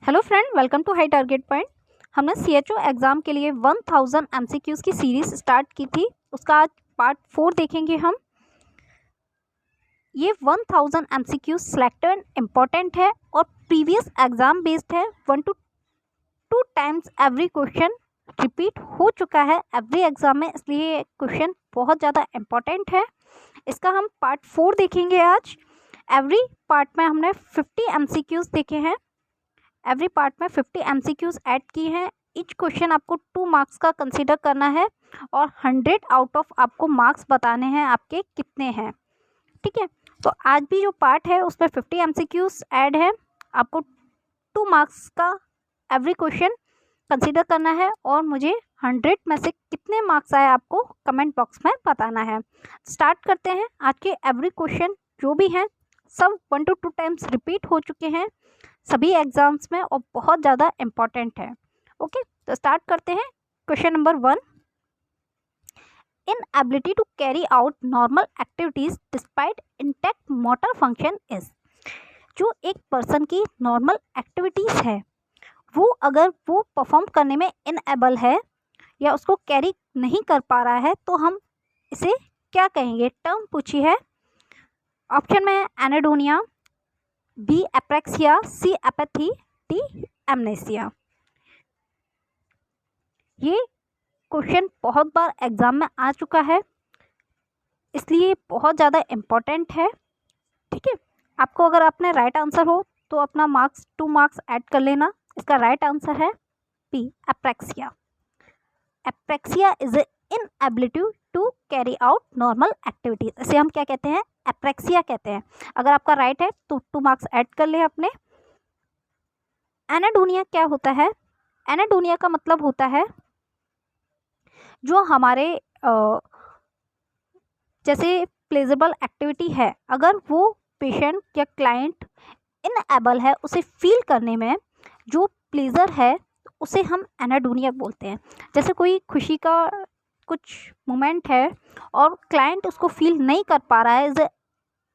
Hello friend, welcome to high target point. हमने CHO exam के लिए 1000 एमसीक्यूज़ की सीरीज़ स्टार्ट की थी। उसका आज पार्ट 4 देखेंगे हम। ये 1000 एमसीक्यूज़ सिलेक्टेड इम्पॉर्टेंट है और प्रीवियस एग्ज़ाम बेस्ड है। 1 to 2 times every question repeat हो चुका है एवरी एग्ज़ाम में, इसलिए ये क्वेश्चन बहुत ज़्यादा इम्पॉर्टेंट है। इसका हम पार्ट 4 देखेंगे आज। एवरी पार्ट में हमने 50 एमसीक्यूज़ देखे हैं। एवरी पार्ट में 50 एमसीक्यूज़ ऐड की हैं। ईच क्वेश्चन आपको 2 मार्क्स का कंसीडर करना है और 100 आउट ऑफ आपको मार्क्स बताने हैं आपके कितने हैं। ठीक है, तो आज भी जो पार्ट है उसमें 50 एमसीक्यूज़ ऐड है। आपको 2 मार्क्स का एवरी क्वेश्चन कंसीडर करना है और मुझे 100 में से कितने मार्क्स आए आपको कमेंट बॉक्स में बताना है। स्टार्ट करते हैं। आज के एवरी क्वेश्चन जो भी हैं सब 1 to 2 टाइम्स रिपीट हो चुके हैं सभी एग्जाम्स में और बहुत ज़्यादा इम्पॉर्टेंट है। ओके, तो स्टार्ट करते हैं। Question number 1, inability to carry out normal activities despite intact motor function is. जो एक पर्सन की नॉर्मल एक्टिविटीज़ है वो अगर वो परफॉर्म करने में इनएबल है या उसको कैरी नहीं कर पा रहा है तो हम इसे क्या कहेंगे? टर्म पूछी है। ऑप्शन में है एनेडोनिया, बी एप्रेक्सिया, सी एपैथी, डी एमनेसिया। ये क्वेश्चन बहुत बार एग्जाम में आ चुका है इसलिए बहुत ज़्यादा इम्पोर्टेंट है। ठीक है, आपको अगर आपने राइट आंसर हो तो अपना मार्क्स 2 मार्क्स ऐड कर लेना। इसका राइट आंसर है B apraxia. Apraxia is inability to carry out normal activities. इसे हम क्या कहते हैं? एप्रेक्सिया कहते हैं। अगर आपका राइट है तो 2 मार्क्स ऐड कर ले अपने। एनेडोनिया क्या होता है? एनेडोनिया का मतलब होता है जो हमारे जैसे प्लेजेबल एक्टिविटी है, अगर वो पेशेंट या क्लाइंट इनएबल है उसे फील करने में, जो प्लेजर है उसे हम एनेडोनिया बोलते हैं। जैसे कोई खुशी का कुछ मोमेंट है और क्लाइंट उसको फील नहीं कर पा रहा है, is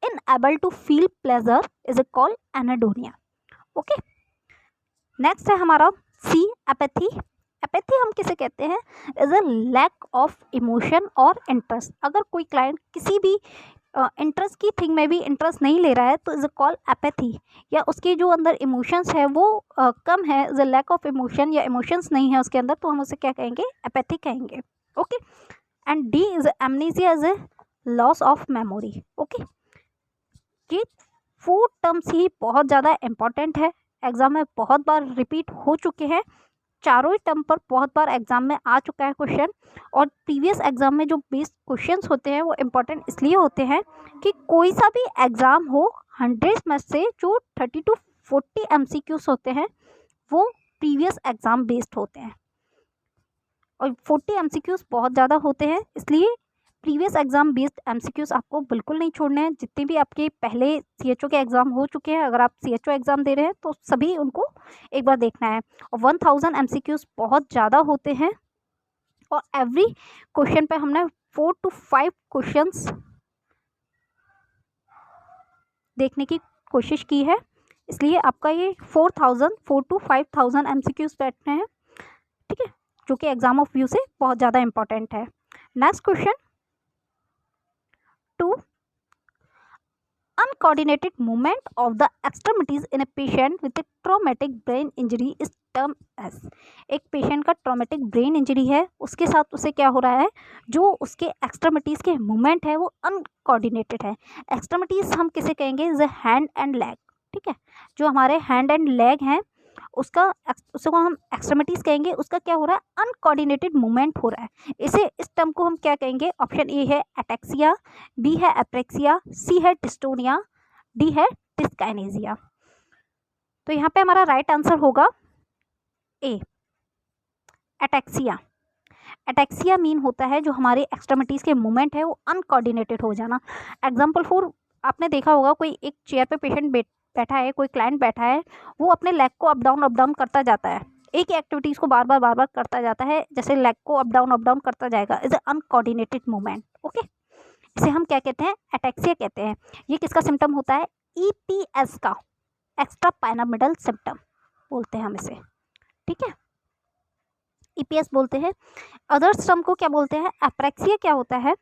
unable to feel pleasure, is called anhedonia. Okay, next है हमारा सी एपैथी। एपैथी हम किसे कहते हैं? Is a lack of emotion और इंटरेस्ट। अगर कोई क्लाइंट किसी भी इंटरेस्ट की थिंग में भी इंटरेस्ट नहीं ले रहा है तो इज कॉल्ड एपैथी, या उसके जो अंदर इमोशंस है वो कम है, is a lack of emotion या इमोशंस नहीं है उसके अंदर, तो हम उसे क्या कहेंगे? एपैथी कहेंगे। Okay, and D is amnesia, is a loss of memory. Okay, ये 4 टर्म्स ही बहुत ज़्यादा इम्पॉर्टेंट है, एग्जाम में बहुत बार रिपीट हो चुके हैं। चारों ही टर्म पर बहुत बार एग्जाम में आ चुका है क्वेश्चन। और प्रीवियस एग्जाम में जो बेस्ड क्वेश्चंस होते हैं वो इम्पोर्टेंट इसलिए होते हैं कि कोई सा भी एग्ज़ाम हो 100 में से जो 30 to 40 एमसीक्यूज होते हैं वो प्रीवियस एग्ज़ाम बेस्ड होते हैं और 40 एमसीक्यूज बहुत ज़्यादा होते हैं, इसलिए प्रीवियस एग्जाम बेस्ड एमसीक्यूज आपको बिल्कुल नहीं छोड़ने हैं। जितने भी आपके पहले सीएचओ के एग्ज़ाम हो चुके हैं, अगर आप सीएचओ एग्ज़ाम दे रहे हैं तो सभी उनको एक बार देखना है। और 1000 एमसीक्यूज बहुत ज़्यादा होते हैं और एवरी क्वेश्चन पे हमने 4 to 5 क्वेश्चंस देखने की कोशिश की है, इसलिए आपका ये 4 to 5000 एमसीक्यूज बैठने हैं। ठीक है, जो कि एग्जाम ऑफ व्यू से बहुत ज़्यादा इंपॉर्टेंट है। Next question 2, uncoordinated movement of the extremities in a patient with a traumatic brain injury is termed as। एक पेशेंट का ट्रॉमेटिक ब्रेन इंजरी है, उसके साथ उसे क्या हो रहा है, जो उसके एक्सट्रीमिटीज़ के मूवमेंट है वो अनकोऑर्डिनेटेड है। एक्सट्रीमिटीज़ हम किसे कहेंगे? Is hand and leg. ठीक है, जो हमारे हैंड एंड लेग हैं उसको हम एक्सट्रीमिटीज़ कहेंगे। उसका क्या हो रहा है? अनकोऑर्डिनेटेड मूवमेंट हो रहा है। इस टर्म को हम क्या कहेंगे? ऑप्शन ए है एटैक्सिया, बी है एप्रेक्सिया, सी है डिस्टोनिया, डी है डिस्काइनेसिया। तो यहाँ पे हमारा राइट आंसर होगा ए, एटैक्सिया। एटैक्सिया मीन होता है जो हमारे एक्सट्रीमिटीज़ के मूवमेंट है वो अनकोऑर्डिनेटेड हो जाना। एग्जाम्पल 4 आपने देखा होगा, कोई एक चेयर पे पेशेंट बैठा है, कोई क्लाइंट बैठा है, वो अपने लेग को अप डाउन करता जाता है, एक ही एक्टिविटीज़ को बार बार करता जाता है, जैसे लेग को अप डाउन करता जाएगा, इज अनकोऑर्डिनेटेड मूवमेंट। ओके, इसे हम क्या कहते हैं? एटैक्सिया कहते हैं। ये किसका सिम्टम होता है? ईपीएस का, एक्स्ट्रा पाइरामिडल सिम्टम। बोलते हैं हम इसे, ठीक है, ईपीएस बोलते हैं। अदर्स टर्म को क्या बोलते हैं, एप्रेक्सिया क्या होता है,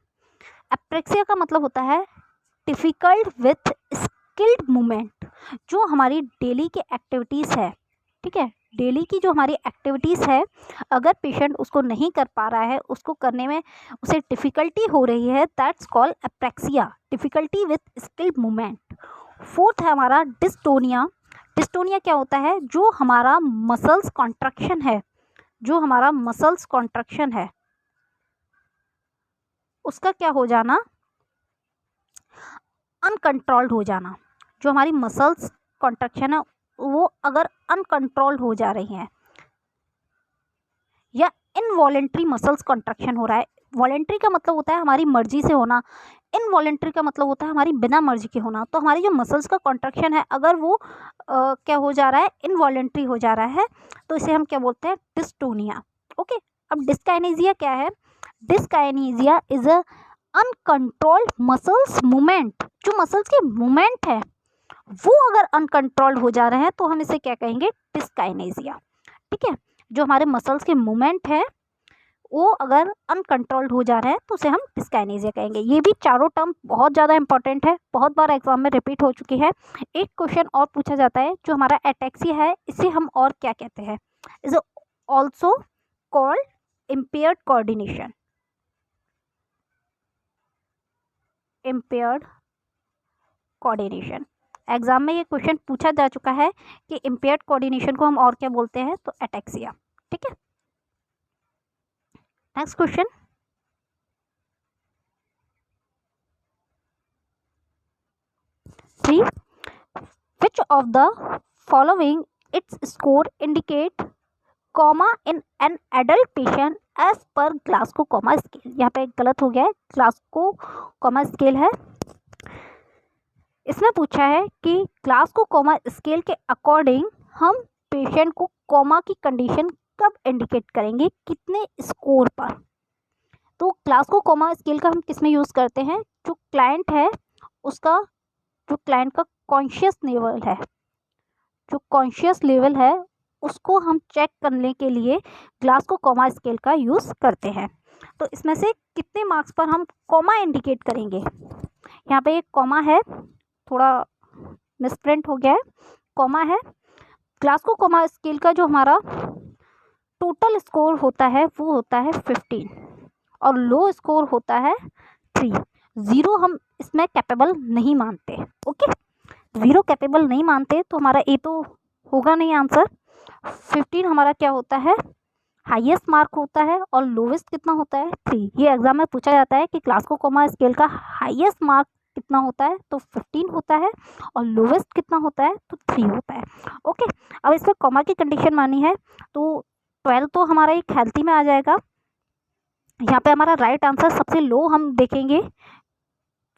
एप्रेक्सिया का मतलब होता है डिफ़िकल्ट विथ स्किल्ड मूवमेंट। जो हमारी डेली की एक्टिविटीज़ है, ठीक है, डेली की जो हमारी एक्टिविटीज़ है, अगर पेशेंट उसको नहीं कर पा रहा है, उसको करने में उसे डिफ़िकल्टी हो रही है, that's called apraxia, difficulty with skilled movement. Fourth है हमारा डिस्टोनिया। डिस्टोनिया क्या होता है, जो हमारा मसल्स कॉन्ट्रैक्शन है, जो हमारा मसल्स कॉन्ट्रैक्शन है उसका क्या हो जाना, अनकंट्रोल्ड हो जाना। जो हमारी मसल्स कॉन्ट्रैक्शन है वो अगर अनकंट्रोल्ड हो जा रही हैं, या इनवॉलेंट्री मसल्स कॉन्ट्रैक्शन हो रहा है। वॉलेंट्री का मतलब होता है हमारी मर्जी से होना, इनवॉलेंट्री का मतलब होता है हमारी बिना मर्जी के होना। तो हमारी जो मसल्स का कॉन्ट्रैक्शन है अगर वो क्या हो जा रहा है, इनवॉलेंट्री हो जा रहा है, तो इसे हम क्या बोलते हैं, डिस्टोनिया। ओके, अब डिस्काइनेसिया क्या है, dyskinesia is a uncontrolled muscles movement. जो मसल्स के मूवमेंट है वो अगर अनकंट्रोल्ड हो जा रहे हैं तो हम इसे क्या कहेंगे, डिस्काइनेसिया, ठीक है। जो हमारे मसल्स के मूवमेंट है वो अगर अनकंट्रोल्ड हो जा रहे हैं तो उसे हम डिस्काइनेसिया कहेंगे। ये भी चारों टर्म बहुत ज़्यादा इंपॉर्टेंट है, बहुत बार एग्जाम में रिपीट हो चुकी है। एक क्वेश्चन और पूछा जाता है, जो हमारा एटेक्सिया है इसे हम और क्या कहते हैं, is also called impaired coordination, impaired coordination. Exam में ये क्वेश्चन पूछा जा चुका है कि इम्पेयर्ड कोऑर्डिनेशन को हम और क्या बोलते हैं, तो एटेक्सिया, ठीक है। Next question, three, which of the following its score indicate coma in an adult patient as per Glasgow comma scale. यहाँ पे गलत हो गया है, ग्लासको कॉमा स्केल है। इसने पूछा है कि ग्लासको कॉमा स्केल के अकॉर्डिंग हम पेशेंट को कॉमा की कंडीशन कब इंडिकेट करेंगे, कितने स्कोर पर। तो ग्लासको कॉमा स्केल का हम किस में यूज़ करते हैं, जो क्लाइंट है उसका, जो क्लाइंट का कॉन्शियस लेवल है, जो कॉन्शियस लेवल है उसको हम चेक करने के लिए ग्लासको कॉमा स्केल का यूज़ करते हैं। तो इसमें से कितने मार्क्स पर हम कॉमा इंडिकेट करेंगे। यहाँ पे एक कॉमा है, थोड़ा मिसप्रिंट हो गया है, कॉमा है। ग्लासको कॉमा स्केल का जो हमारा टोटल स्कोर होता है वो होता है 15 और लो स्कोर होता है 3। 0 हम इसमें कैपेबल नहीं मानते, ओके, 0 कैपेबल नहीं मानते तो हमारा ए तो होगा नहीं आंसर। 15 हमारा क्या होता है, हाईएस्ट मार्क होता है, और लोवेस्ट कितना होता है, 3। ये एग्जाम में पूछा जाता है कि ग्लासको कॉमा स्केल का हाईएस्ट मार्क कितना होता है, तो 15 होता है, और लोवेस्ट कितना होता है, तो 3 होता है। ओके, अब इसमें कॉमा की कंडीशन मानी है तो 12 तो हमारा एक हेल्थी में आ जाएगा। यहाँ पे हमारा राइट आंसर सबसे लो हम देखेंगे,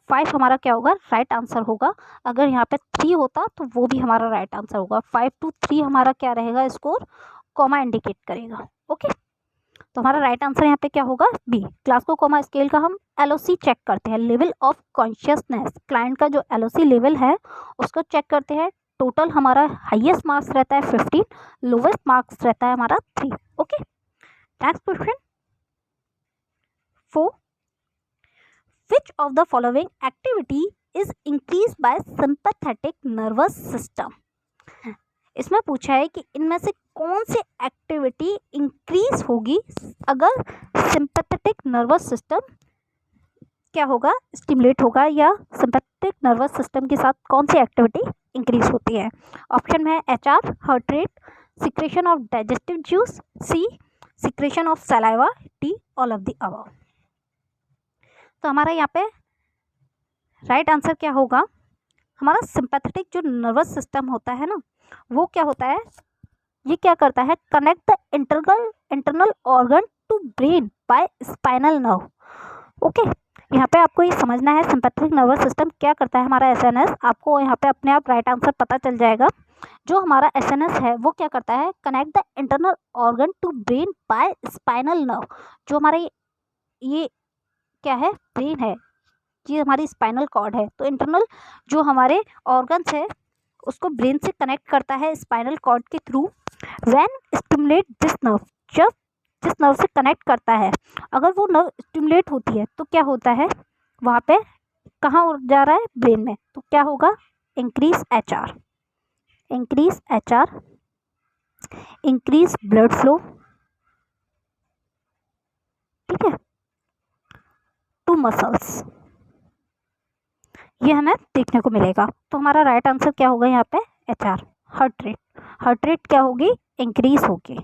5 हमारा क्या होगा, राइट आंसर होगा। अगर यहाँ पे 3 होता तो वो भी हमारा राइट आंसर होगा। 5 to 3 हमारा क्या रहेगा, स्कोर कॉमा इंडिकेट करेगा। ओके, तो हमारा राइट आंसर यहाँ पे क्या होगा, बी। ग्लासको कॉमा स्केल का हम एलओसी चेक करते हैं, लेवल ऑफ कॉन्शियसनेस। क्लाइंट का जो एलओसी लेवल है उसको चेक करते हैं। टोटल हमारा हाईएस्ट मार्क्स रहता है 15, लोवेस्ट मार्क्स रहता है हमारा 3। Okay, next question 4, which of the following activity is increased by sympathetic nervous system। इसमें पूछा है कि इनमें से कौन सी एक्टिविटी इंक्रीज होगी अगर सिंपैथेटिक नर्वस सिस्टम क्या होगा, स्टिमुलेट होगा, या सिंपैथेटिक नर्वस सिस्टम के साथ कौन सी एक्टिविटी इंक्रीज होती है। ऑप्शन में HR, heart rate, secretion of digestive juice, C secretion of saliva, D all of the above. तो हमारा यहाँ पे राइट आंसर क्या होगा, हमारा सिंपैथेटिक जो नर्वस सिस्टम होता है ना, वो क्या होता है, ये क्या करता है, connect the internal organ to brain by spinal nerve. Okay, यहाँ पे आपको ये समझना है सिंपैथेटिक नर्वस सिस्टम क्या करता है हमारा एसएनएस। आपको यहाँ पे अपने आप राइट आंसर पता चल जाएगा। जो हमारा एसएनएस है वो क्या करता है, connect the internal organ to brain by spinal nerve. जो हमारे ये क्या है, ब्रेन है, ये हमारी स्पाइनल कॉर्ड है। तो इंटरनल जो हमारे ऑर्गन्स है उसको ब्रेन से कनेक्ट करता है स्पाइनल कॉर्ड के through. When stimulate this nerve, जब जिस नर्व से कनेक्ट करता है, अगर वो नर्व स्टिमुलेट होती है तो क्या होता है, वहाँ पे कहाँ जा रहा है, ब्रेन में, तो क्या होगा, increase HR, increase HR, increase blood flow, ठीक है, टू मसल्स, ये हमें देखने को मिलेगा। तो हमारा राइट आंसर क्या होगा यहाँ पे, HR, heart rate, heart rate क्या होगी, इंक्रीज होगी,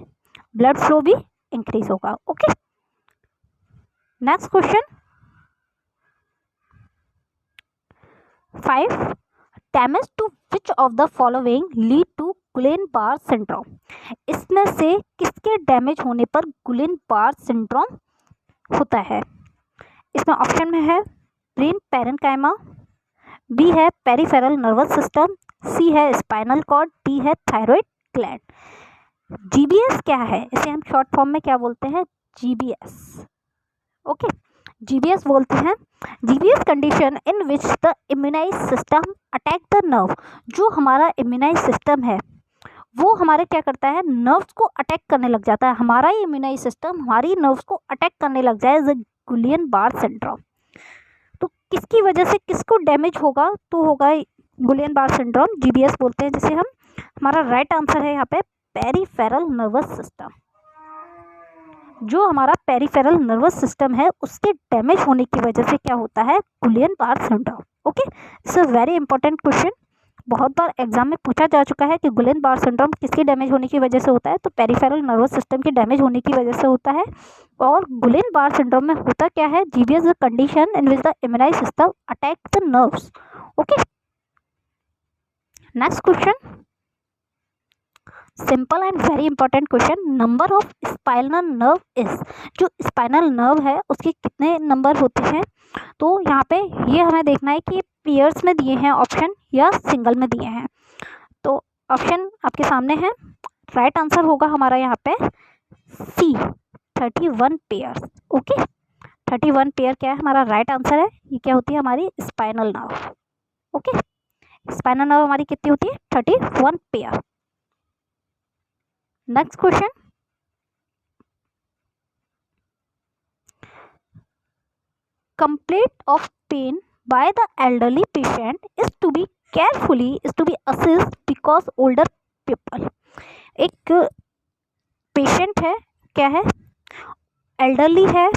ब्लड फ्लो भी इंक्रीज होगा। Okay, next question 5, damage to which of the following lead to Guillain Barre syndrome, इसमें से किसके डैमेज होने पर गुलेन-बार सिंड्रोम होता है। इसमें ऑप्शन में है ब्रेन पैरेन्काइमा, बी है पेरिफेरल नर्वस सिस्टम, सी है स्पाइनल कॉर्ड, डी है थायराइड ग्लैंड। जीबीएस क्या है, इसे हम शॉर्ट फॉर्म में क्या बोलते हैं, जीबीएस। ओके, जीबीएस बोलते हैं, GBS condition in which the immunise system attack the nerve, जो हमारा इम्यूनाइज सिस्टम है वो हमारे क्या करता है, नर्व्स को अटैक करने लग जाता है, हमारा ही इम्यूनाइज सिस्टम हमारी नर्व्स को अटैक करने लग जाए, गुलियन-बार सिंड्रोम। तो किसकी वजह से किसको डैमेज होगा, तो होगा गुलियन-बार सिंड्रोम, जीबीएस बोलते हैं जिसे हम। हमारा राइट आंसर है यहाँ पे पेरिफेरल नर्वस सिस्टम, जो हमारा पेरिफेरल नर्वस सिस्टम है उसके डैमेज होने की वजह से क्या होता है, Guillain Barre syndrome. Okay, it's a very important question, बहुत बार एग्जाम में पूछा जा चुका है कि गुलियन-बार सिंड्रोम किसके डैमेज होने की वजह से होता है, तो पेरिफेरल नर्वस सिस्टम के डैमेज होने की वजह से होता है। और गुलियन-बार सिंड्रोम में होता क्या है, GBS is a condition in which the immunise system attack the nerves. Okay, next question, simple and very important question, number of spinal nerve is, जो स्पाइनल नर्व है उसके कितने नंबर होते हैं। तो यहाँ पे ये हमें देखना है कि पेयर्स में दिए हैं ऑप्शन या सिंगल में दिए हैं। तो ऑप्शन आपके सामने है, राइट आंसर होगा हमारा यहाँ पे सी, 31 पेयर्स। ओके, 31 पेयर क्या है हमारा राइट आंसर है, ये क्या होती है हमारी spinal nerve. Okay, spinal nerve हमारी कितनी होती है, 31 pair. Next question, complaint of pain by the elderly patient is to be assessed because older people, एक पेशेंट है, क्या है, एल्डरली है,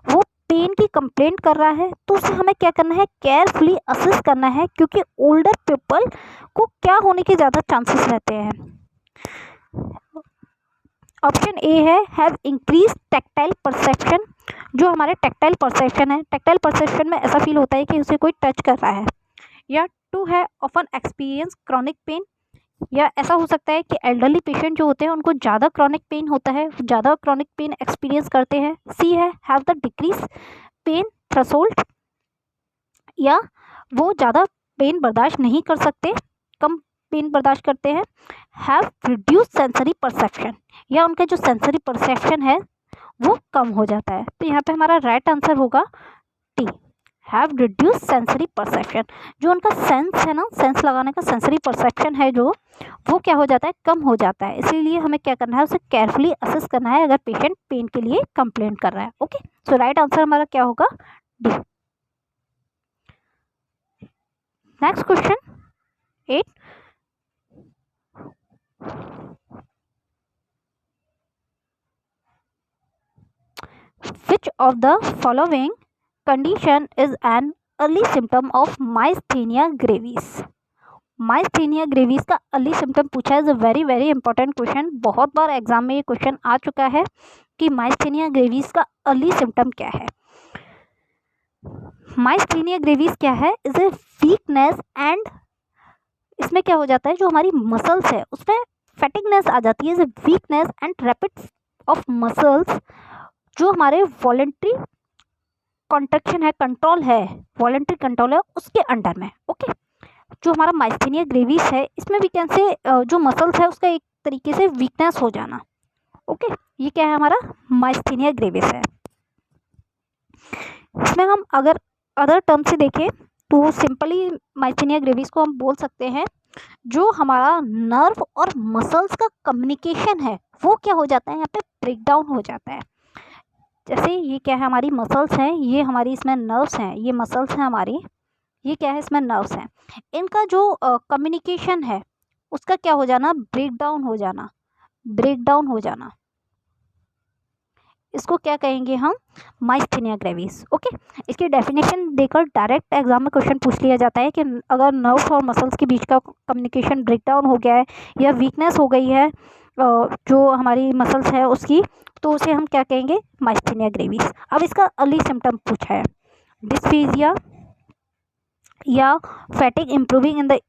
वो पेन की कंप्लेंट कर रहा है, तो उसे हमें क्या करना है, केयरफुली असेस करना है, क्योंकि ओल्डर पीपल को क्या होने के ज़्यादा चांसेस रहते हैं। ऑप्शन ए है हैव इंक्रीज टैक्टाइल परसेप्शन, जो हमारे टैक्टाइल परसेप्शन है, टैक्टाइल परसेप्शन में ऐसा फील होता है कि उसे कोई टच कर रहा है। या 2 है ऑफन एक्सपीरियंस क्रॉनिक पेन, या ऐसा हो सकता है कि एल्डरली पेशेंट जो होते हैं उनको ज़्यादा क्रॉनिक पेन होता है, ज़्यादा क्रॉनिक पेन एक्सपीरियंस करते हैं। सी है have the decrease pain threshold, या वो ज़्यादा पेन बर्दाश्त नहीं कर सकते, कम पेन बर्दाश्त करते हैं। हैव रिड्यूस सेंसरी परसेप्शन, या उनका जो सेंसरी परसेप्शन है वो कम हो जाता है। तो यहाँ पे हमारा राइट आंसर होगा T, have reduce sensory perception, जो उनका सेंस है ना, सेंस लगाने का सेंसरी परसेप्शन है जो, वो क्या हो जाता है, कम हो जाता है। इसीलिए हमें क्या करना है, उसे केयरफुली असेस करना है अगर पेशेंट पेन के लिए कंप्लेन कर रहा है। ओके, सो राइट आंसर हमारा क्या होगा, D. Next question 8, which of the following condition is an early symptom of myasthenia gravis। Myasthenia gravis का अर्ली सिम्टम पूछा है, is a very very important question, बहुत बार एग्जाम में ये क्वेश्चन आ चुका है कि माइस्थेनिया ग्रेविस का अर्ली सिम्टम क्या है। माइस्थेनिया ग्रेविस क्या है, इज ए वीकनेस एंड, इसमें क्या हो जाता है, जो हमारी मसल्स है उसमें फैटिगनेस आ जाती है, is a weakness and rapid of muscles, जो हमारे वॉलेंट्री कॉन्ट्रैक्शन है, कंट्रोल है, वॉलेंट्री कंट्रोल है उसके अंडर में। ओके, जो हमारा माइस्थेनिया ग्रेविस है इसमें भी कैसे जो मसल्स है उसका एक तरीके से वीकनेस हो जाना। ओके, ये क्या है हमारा माइस्थेनिया ग्रेविस है। इसमें हम अगर अदर टर्म से देखें तो सिंपली माइस्थेनिया ग्रेविस को हम बोल सकते हैं जो हमारा नर्व और मसल्स का कम्युनिकेशन है वो क्या हो जाता है, यहाँ पे ब्रेक डाउन हो जाता है। जैसे ये क्या है, हमारी मसल्स हैं, ये हमारी इसमें नर्व्स हैं, ये मसल्स हैं हमारी, ये क्या है, इसमें नर्व्स हैं। इनका जो कम्युनिकेशन है उसका क्या हो जाना, ब्रेक डाउन हो जाना, ब्रेक डाउन हो जाना। इसको क्या कहेंगे हम, माइस्थेनिया ग्रेविस। ओके, इसकी डेफिनेशन देकर डायरेक्ट एग्जाम में क्वेश्चन पूछ लिया जाता है कि अगर नर्व्स और मसल्स के बीच का कम्युनिकेशन ब्रेक डाउन हो गया है या वीकनेस हो गई है जो हमारी मसल्स है उसकी, तो उसे हम क्या कहेंगे, माइस्थेनिया ग्रेविस। अब इसका अर्ली सिम्टम पूछा है, डिस्फेजिया या fatigue improving in the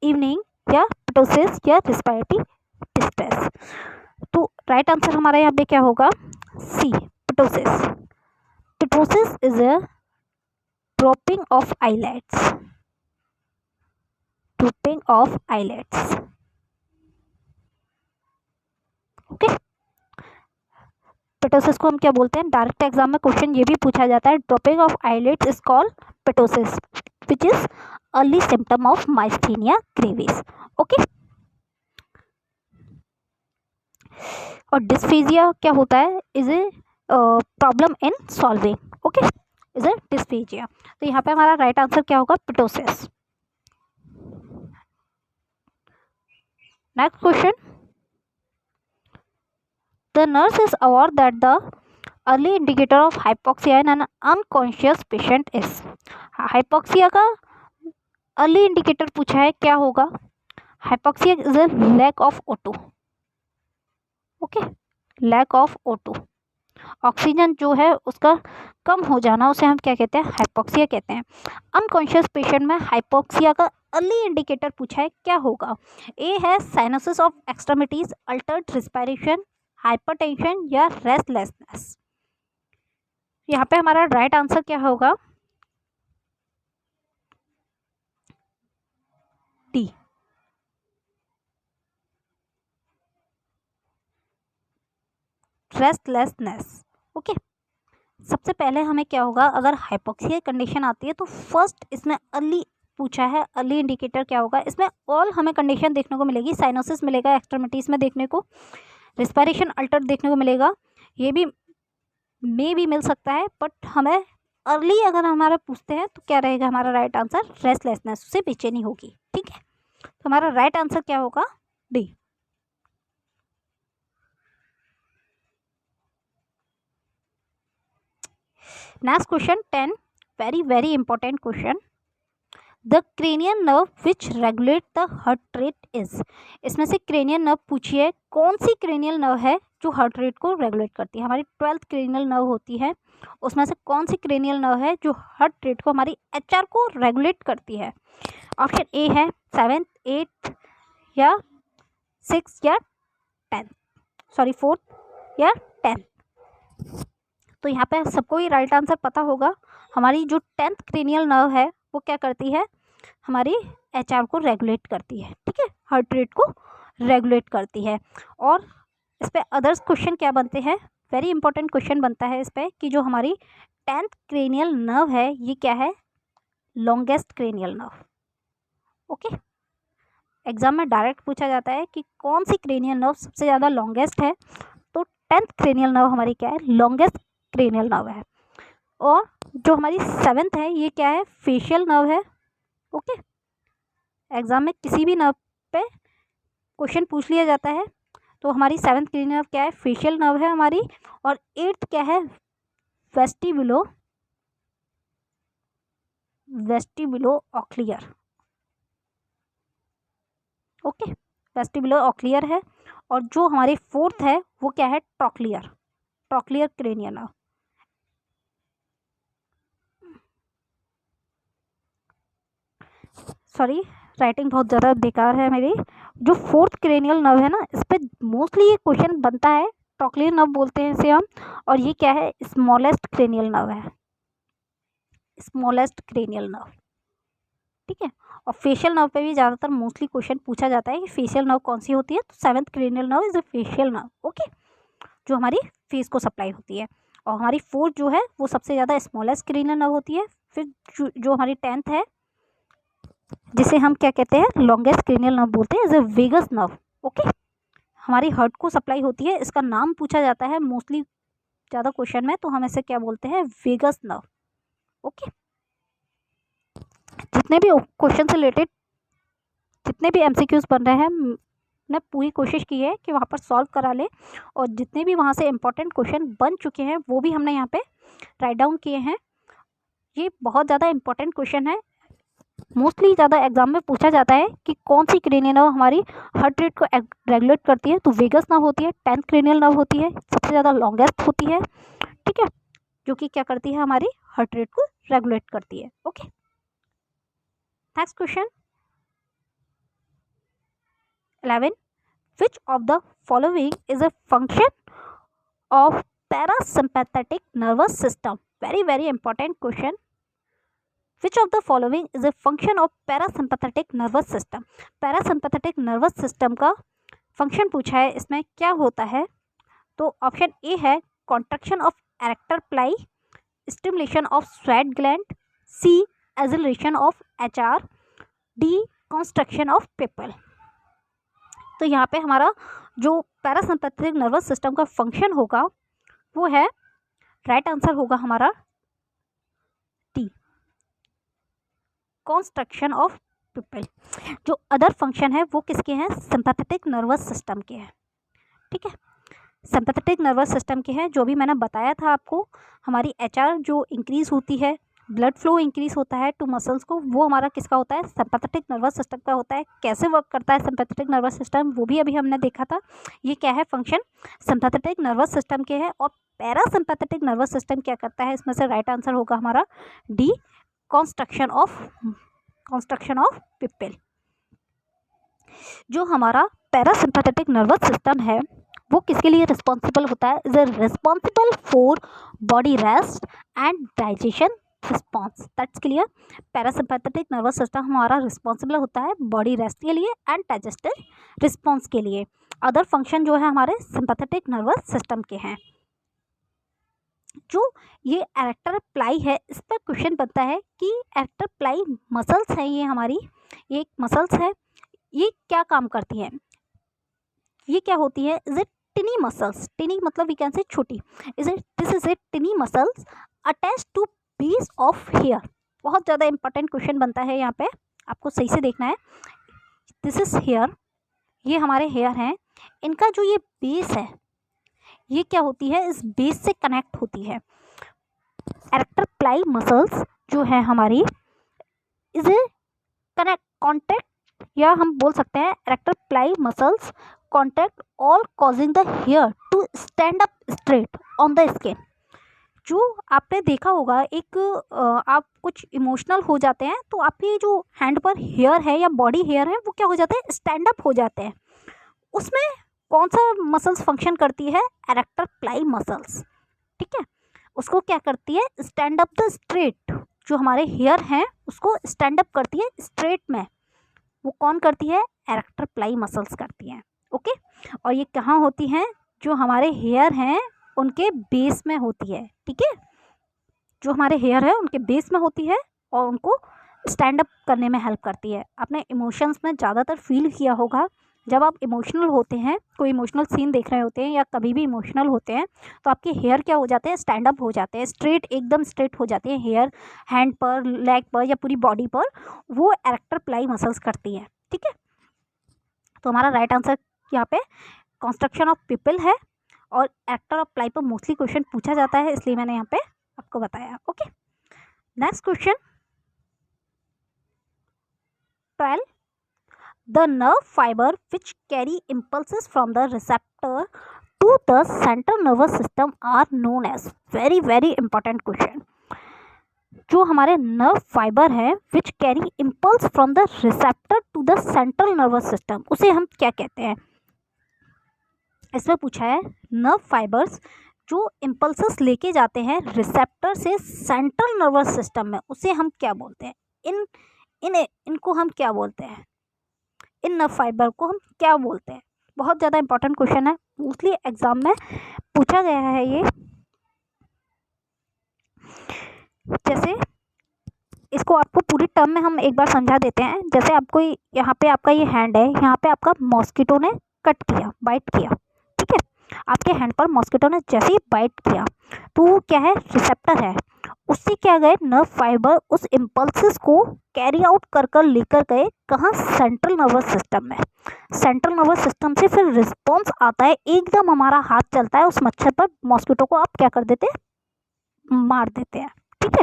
evening या पिटोसिस या रिस्पायरेटरी डिस्ट्रेस। तो राइट आंसर हमारा यहाँ पे क्या होगा, C, ptosis. Ptosis is a dropping of eyelids, dropping of eyelids। Okay, ptosis को हम क्या बोलते हैं, डायरेक्ट एग्जाम में क्वेश्चन ये भी पूछा जाता है, dropping of eyelids is called ptosis which is early symptom of myasthenia gravis. Okay, और डिस्फेजिया क्या होता है, is a problem in solving. Okay, is a dysphagia. तो यहाँ पे हमारा राइट आंसर क्या होगा, ptosis. Next question, the nurse is aware that the early indicator of hypoxia in an unconscious patient is। hypoxia का अर्ली इंडिकेटर पूछा है, क्या होगा, hypoxia is a lack of O2। Okay, lack of O2, oxygen जो है उसका कम हो जाना, उसे हम क्या कहते हैं, हाइपोक्सिया कहते हैं। अनकॉन्शियस पेशेंट में हाइपोक्सिया का अर्ली इंडिकेटर पूछा है, क्या होगा, ए है cyanosis of extremities, Altered respiration, hypertension या रेस्टलेसनेस। यहाँ पे हमारा राइट आंसर क्या होगा, डी, रेस्टलेसनेस। ओके, सबसे पहले हमें क्या होगा, अगर हाइपोक्सिया कंडीशन आती है तो फर्स्ट इसमें अर्ली पूछा है, अर्ली इंडिकेटर क्या होगा, इसमें ऑल हमें कंडीशन देखने को मिलेगी, साइनोसिस मिलेगा एक्सट्रीमिटीज में देखने को, रिस्पायरेशन अल्टर्ड देखने को मिलेगा, ये भी मे भी मिल सकता है, बट हमें अर्ली अगर हमारा पूछते हैं तो क्या रहेगा हमारा राइट आंसर, रेस्टलेसनेस, उससे बेचैनी होगी। ठीक है, तो हमारा राइट आंसर क्या होगा, D. Next question 10, very important question, the cranial nerve which regulate the heart rate is. इसमें से क्रेनियल नर्व पूछी है, कौन सी क्रेनियल नर्व है जो हार्ट रेट को रेगुलेट करती है, हमारी 12th क्रेनियल नर्व होती है, उसमें से कौन सी क्रेनियल नर्व है जो हार्ट रेट को, हमारी HR को रेगुलेट करती है। ऑप्शन ए है 7th, 8th या 6th या 10th, सॉरी 4th या 10th। तो यहाँ पे सबको ही राइट आंसर पता होगा, हमारी जो 10th क्रेनियल नर्व है वो क्या करती है, हमारी HR को रेगुलेट करती है। ठीक है, हार्ट रेट को रेगुलेट करती है। और इस पर अदर्स क्वेश्चन क्या बनते हैं, वेरी इंपॉर्टेंट क्वेश्चन बनता है इस पर कि जो हमारी 10th क्रेनियल नर्व है ये क्या है, longest cranial nerve. Okay, exam में डायरेक्ट पूछा जाता है कि कौन सी क्रेनियल नर्व सबसे ज़्यादा लॉन्गेस्ट है, तो 10th क्रेनियल नर्व हमारी क्या है, लॉन्गेस्ट क्रेनियल नर्व है। और जो हमारी 7th है ये क्या है, फेशियल नर्व है। ओके, एग्जाम में किसी भी नर्व पे क्वेश्चन पूछ लिया जाता है, तो हमारी 7th क्रेनियल नर्व क्या है, फेशियल नर्व है हमारी। और 8th क्या है, वेस्टिबुलो ऑक्लियर। ओके, वेस्टिबुलो ऑक्लियर है। और जो हमारी 4th है वो क्या है, trochlear cranial nerve. Sorry, writing बहुत ज़्यादा बेकार है मेरी। जो 4th क्रेनियल नर्व है ना, इस पर मोस्टली ये क्वेश्चन बनता है, ट्रॉक्लियर नर्व बोलते हैं इसे हम। और ये क्या है, स्मॉलेस्ट क्रेनियल नर्व है, स्मॉलेस्ट क्रेनियल नर्व। ठीक है, और फेशियल नर्व पे भी ज़्यादातर मोस्टली क्वेश्चन पूछा जाता है कि फेशियल नर्व कौन सी होती है, तो 7th cranial nerve is a facial nerve. Okay, जो हमारी फेस को सप्लाई होती है। और हमारी 4th जो है वो सबसे ज़्यादा स्मॉलेस्ट क्रेनियल नर्व होती है। फिर जो हमारी 10th है जिसे हम क्या कहते हैं, लॉन्गेस्ट क्रेनियल नर्व बोलते हैं, is a vagus nerve. Okay, हमारी हार्ट को सप्लाई होती है, इसका नाम पूछा जाता है मोस्टली ज़्यादा क्वेश्चन में, तो हम इसे क्या बोलते हैं, वेगस नर्व। ओके, जितने भी क्वेश्चन से रिलेटेड जितने भी एमसीक्यूज बन रहे हैं, ने पूरी कोशिश की है कि वहाँ पर सॉल्व करा ले, और जितने भी वहाँ से इम्पोर्टेंट क्वेश्चन बन चुके हैं वो भी हमने यहाँ पे राइट डाउन किए हैं। ये बहुत ज़्यादा इंपॉर्टेंट क्वेश्चन है, मोस्टली ज़्यादा एग्जाम में पूछा जाता है कि कौन सी क्रेनियल नर्व हमारी हार्ट रेट को रेगुलेट करती है, तो वेगस नर्व होती है, 10th क्रेनियल नर्व होती है, सबसे ज़्यादा लॉन्गेस्ट होती है, ठीक है, जो कि क्या करती है, हमारी हार्ट रेट को रेगुलेट करती है। Okay, next question 11, which of the following is a function of parasympathetic nervous system? Very important question. Which of the following is a function of parasympathetic nervous system? Parasympathetic nervous system का function पूछा है, इसमें क्या होता है, तो option A है contraction of arrector pili, stimulation of sweat gland, C acceleration of HR, D construction of pupil. तो यहाँ पे हमारा जो पैरासिम्पैथेटिक नर्वस सिस्टम का फंक्शन होगा वो है, राइट आंसर होगा हमारा डी, कंस्ट्रक्शन ऑफ पिपल। जो अदर फंक्शन है वो किसके हैं, सिंपैथेटिक नर्वस सिस्टम के हैं, ठीक है, सिंपैथेटिक नर्वस सिस्टम के हैं। जो भी मैंने बताया था आपको, हमारी एचआर जो इंक्रीज होती है, ब्लड फ्लो इंक्रीज होता है टू मसल्स को, वो हमारा किसका होता है, सिंपैथेटिक नर्वस सिस्टम का होता है। कैसे वर्क करता है सिंपैथेटिक नर्वस सिस्टम, वो भी अभी हमने देखा था। ये क्या है, फंक्शन सिंपैथेटिक नर्वस सिस्टम के हैं। और पैरासिम्पैथेटिक नर्वस सिस्टम क्या करता है, इसमें से राइट आंसर होगा हमारा डी, कंस्ट्रक्शन ऑफ पिपल। जो हमारा पैरासिम्पैथेटिक नर्वस सिस्टम है वो किसके लिए रिस्पॉन्सिबल होता है, is responsible for body rest and digestion response. That's clear. Parasympathetic nervous system हमारा रिस्पॉन्सिबल होता है बॉडी रेस्ट के लिए एंड डाइजेस्टिव रिस्पॉन्स के लिए। अदर फंक्शन जो है हमारे सिंपैथेटिक नर्वस सिस्टम के हैं। जो ये एरेक्टर प्लाई है, इस पर क्वेश्चन बनता है कि एरेक्टर प्लाई मसल्स हैं, ये हमारी ये एक मसल्स है, ये क्या काम करती हैं, ये क्या होती है, is it tiny muscles, tiny मतलब वी कैन से छोटी, is it this is a tiny muscles attach to base of hair. बहुत ज़्यादा इंपॉर्टेंट क्वेश्चन बनता है यहाँ पे, आपको सही से देखना है। दिस इज हेयर, ये हमारे हेयर हैं, इनका जो ये बेस है ये क्या होती है, इस बेस से कनेक्ट होती है। एरेक्टर प्लाई मसल्स जो है हमारी इज ए कॉन्टैक्ट, या हम बोल सकते हैं arrector pili muscles contact all causing the hair to stand up straight on the skin. जो आपने देखा होगा, एक आप कुछ इमोशनल हो जाते हैं तो आपके जो हैंड पर हेयर है या बॉडी हेयर है वो क्या हो जाते हैं, स्टैंड अप हो जाते हैं। उसमें कौन सा मसल्स फंक्शन करती है, एरेक्टर प्लाई मसल्स, ठीक है, उसको क्या करती है, स्टैंड अप द स्ट्रेट, जो हमारे हेयर हैं उसको स्टैंड अप करती है स्ट्रेट में, वो कौन करती है, एरेक्टर प्लाई मसल्स करती हैं। ओके, और ये कहाँ होती हैं, जो हमारे हेयर हैं उनके बेस में होती है, ठीक है, जो हमारे हेयर है उनके बेस में होती है और उनको स्टैंड अप करने में हेल्प करती है। आपने इमोशंस में ज़्यादातर फील किया होगा, जब आप इमोशनल होते हैं, कोई इमोशनल सीन देख रहे होते हैं या कभी भी इमोशनल होते हैं, तो आपके हेयर क्या हो जाते हैं, स्टैंड अप हो जाते हैं, स्ट्रेट, एकदम स्ट्रेट हो जाते हैं हेयर, हैंड पर, लेग पर या पूरी बॉडी पर, वो एरेक्टर प्लाई मसल्स करती है, ठीक है। तो हमारा राइट आंसर यहाँ पे कंस्ट्रक्शन ऑफ पिपल है, और एरेक्टर ऑफ प्लाई पर मोस्टली क्वेश्चन पूछा जाता है, इसलिए मैंने यहाँ पे आपको बताया। Okay, next question 12, the nerve fiber which carry impulses from the receptor to the central nervous system are known as, very important question। जो हमारे नर्व फाइबर है which carry impulse from the receptor to the central nervous system, उसे हम क्या कहते हैं। इसमें पूछा है नर्व फाइबर्स जो इम्पल्सेस लेके जाते हैं रिसेप्टर से सेंट्रल नर्वस सिस्टम में, उसे हम क्या बोलते हैं, इनको हम क्या बोलते हैं, इन नर्व फाइबर को हम क्या बोलते हैं। बहुत ज़्यादा इंपॉर्टेंट क्वेश्चन है, मोस्टली एग्जाम में पूछा गया है ये। जैसे इसको आपको पूरी टर्म में हम एक बार समझा देते हैं। जैसे आपको यहाँ पे आपका ये हैंड है, यहाँ पे आपका मॉस्किटो ने कट किया, बाइट किया, ठीक है। आपके हैंड पर मॉस्किटो ने जैसे ही बाइट किया तो वो क्या है, रिसेप्टर है। उससे क्या गए, नर्व फाइबर उस इम्पल्सिस को कैरी आउट कर कर लेकर गए कहाँ, सेंट्रल नर्वस सिस्टम में। सेंट्रल नर्वस सिस्टम से फिर रिस्पॉन्स आता है, एकदम हमारा हाथ चलता है उस मच्छर पर, मॉस्किटो को आप क्या कर देते हैं, मार देते हैं, ठीक है।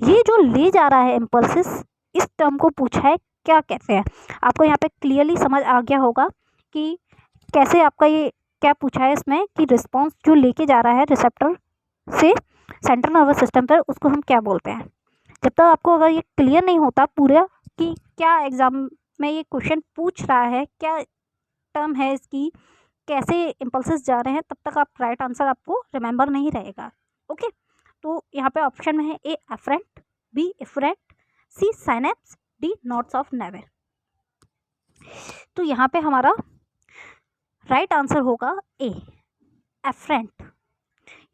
ये जो ले जा रहा है इम्पल्सिस, इस टर्म को पूछा है क्या कहते हैं। आपको यहाँ पे क्लियरली समझ आ गया होगा कि कैसे आपका ये क्या पूछा है इसमें, कि रिस्पॉन्स जो लेके जा रहा है रिसेप्टर से सेंट्रल नर्वस सिस्टम पर, उसको हम क्या बोलते हैं। जब तक आपको अगर ये क्लियर नहीं होता पूरा कि क्या एग्जाम में ये क्वेश्चन पूछ रहा है, क्या टर्म है इसकी, कैसे इम्पल्सिस जा रहे हैं, तब तक आप राइट आंसर आपको रिमेंबर नहीं रहेगा। ओके, तो यहाँ पे ऑप्शन में है A afferent, B efferent, C synapse, D nodes of Ranvier. तो यहाँ पे हमारा राइट आंसर होगा ए एफरेंट।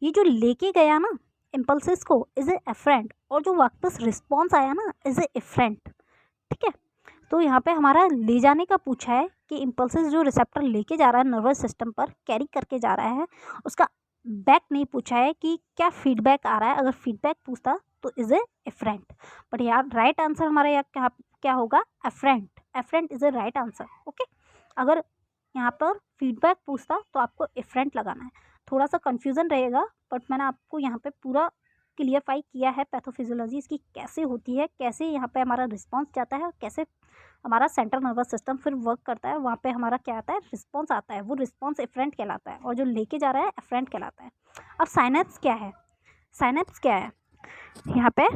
ये जो लेके गया ना इम्पल्सिस को इज ए एफरेंट, और जो वापस रिस्पॉन्स आया ना इज ए एफरेंट, ठीक है। तो यहाँ पे हमारा ले जाने का पूछा है कि इम्पल्सिस जो रिसेप्टर लेके जा रहा है नर्वस सिस्टम पर, कैरी करके जा रहा है, उसका बैक नहीं पूछा है कि क्या फीडबैक आ रहा है। अगर फीडबैक पूछता तो इज ए एफरेंट, बट यार राइट आंसर हमारा यहाँ क्या होगा, efferent. Efferent is a right answer. Okay, अगर यहाँ पर फीडबैक पूछता तो आपको एफरेंट लगाना है। थोड़ा सा कन्फ्यूज़न रहेगा, बट मैंने आपको यहाँ पे पूरा क्लियरफाई किया है पैथोफिजियोलॉजी इसकी कैसे होती है, कैसे यहाँ पे हमारा रिस्पॉन्स जाता है, और कैसे हमारा सेंट्रल नर्वस सिस्टम फिर वर्क करता है। वहाँ पे हमारा क्या आता है, रिस्पॉन्स आता है, वो रिस्पॉन्स एफरेंट कहलाता है, और जो लेके जा रहा है एफरेंट कहलाता है। अब साइनेप्स क्या है, साइनेप्स क्या है, यहाँ पे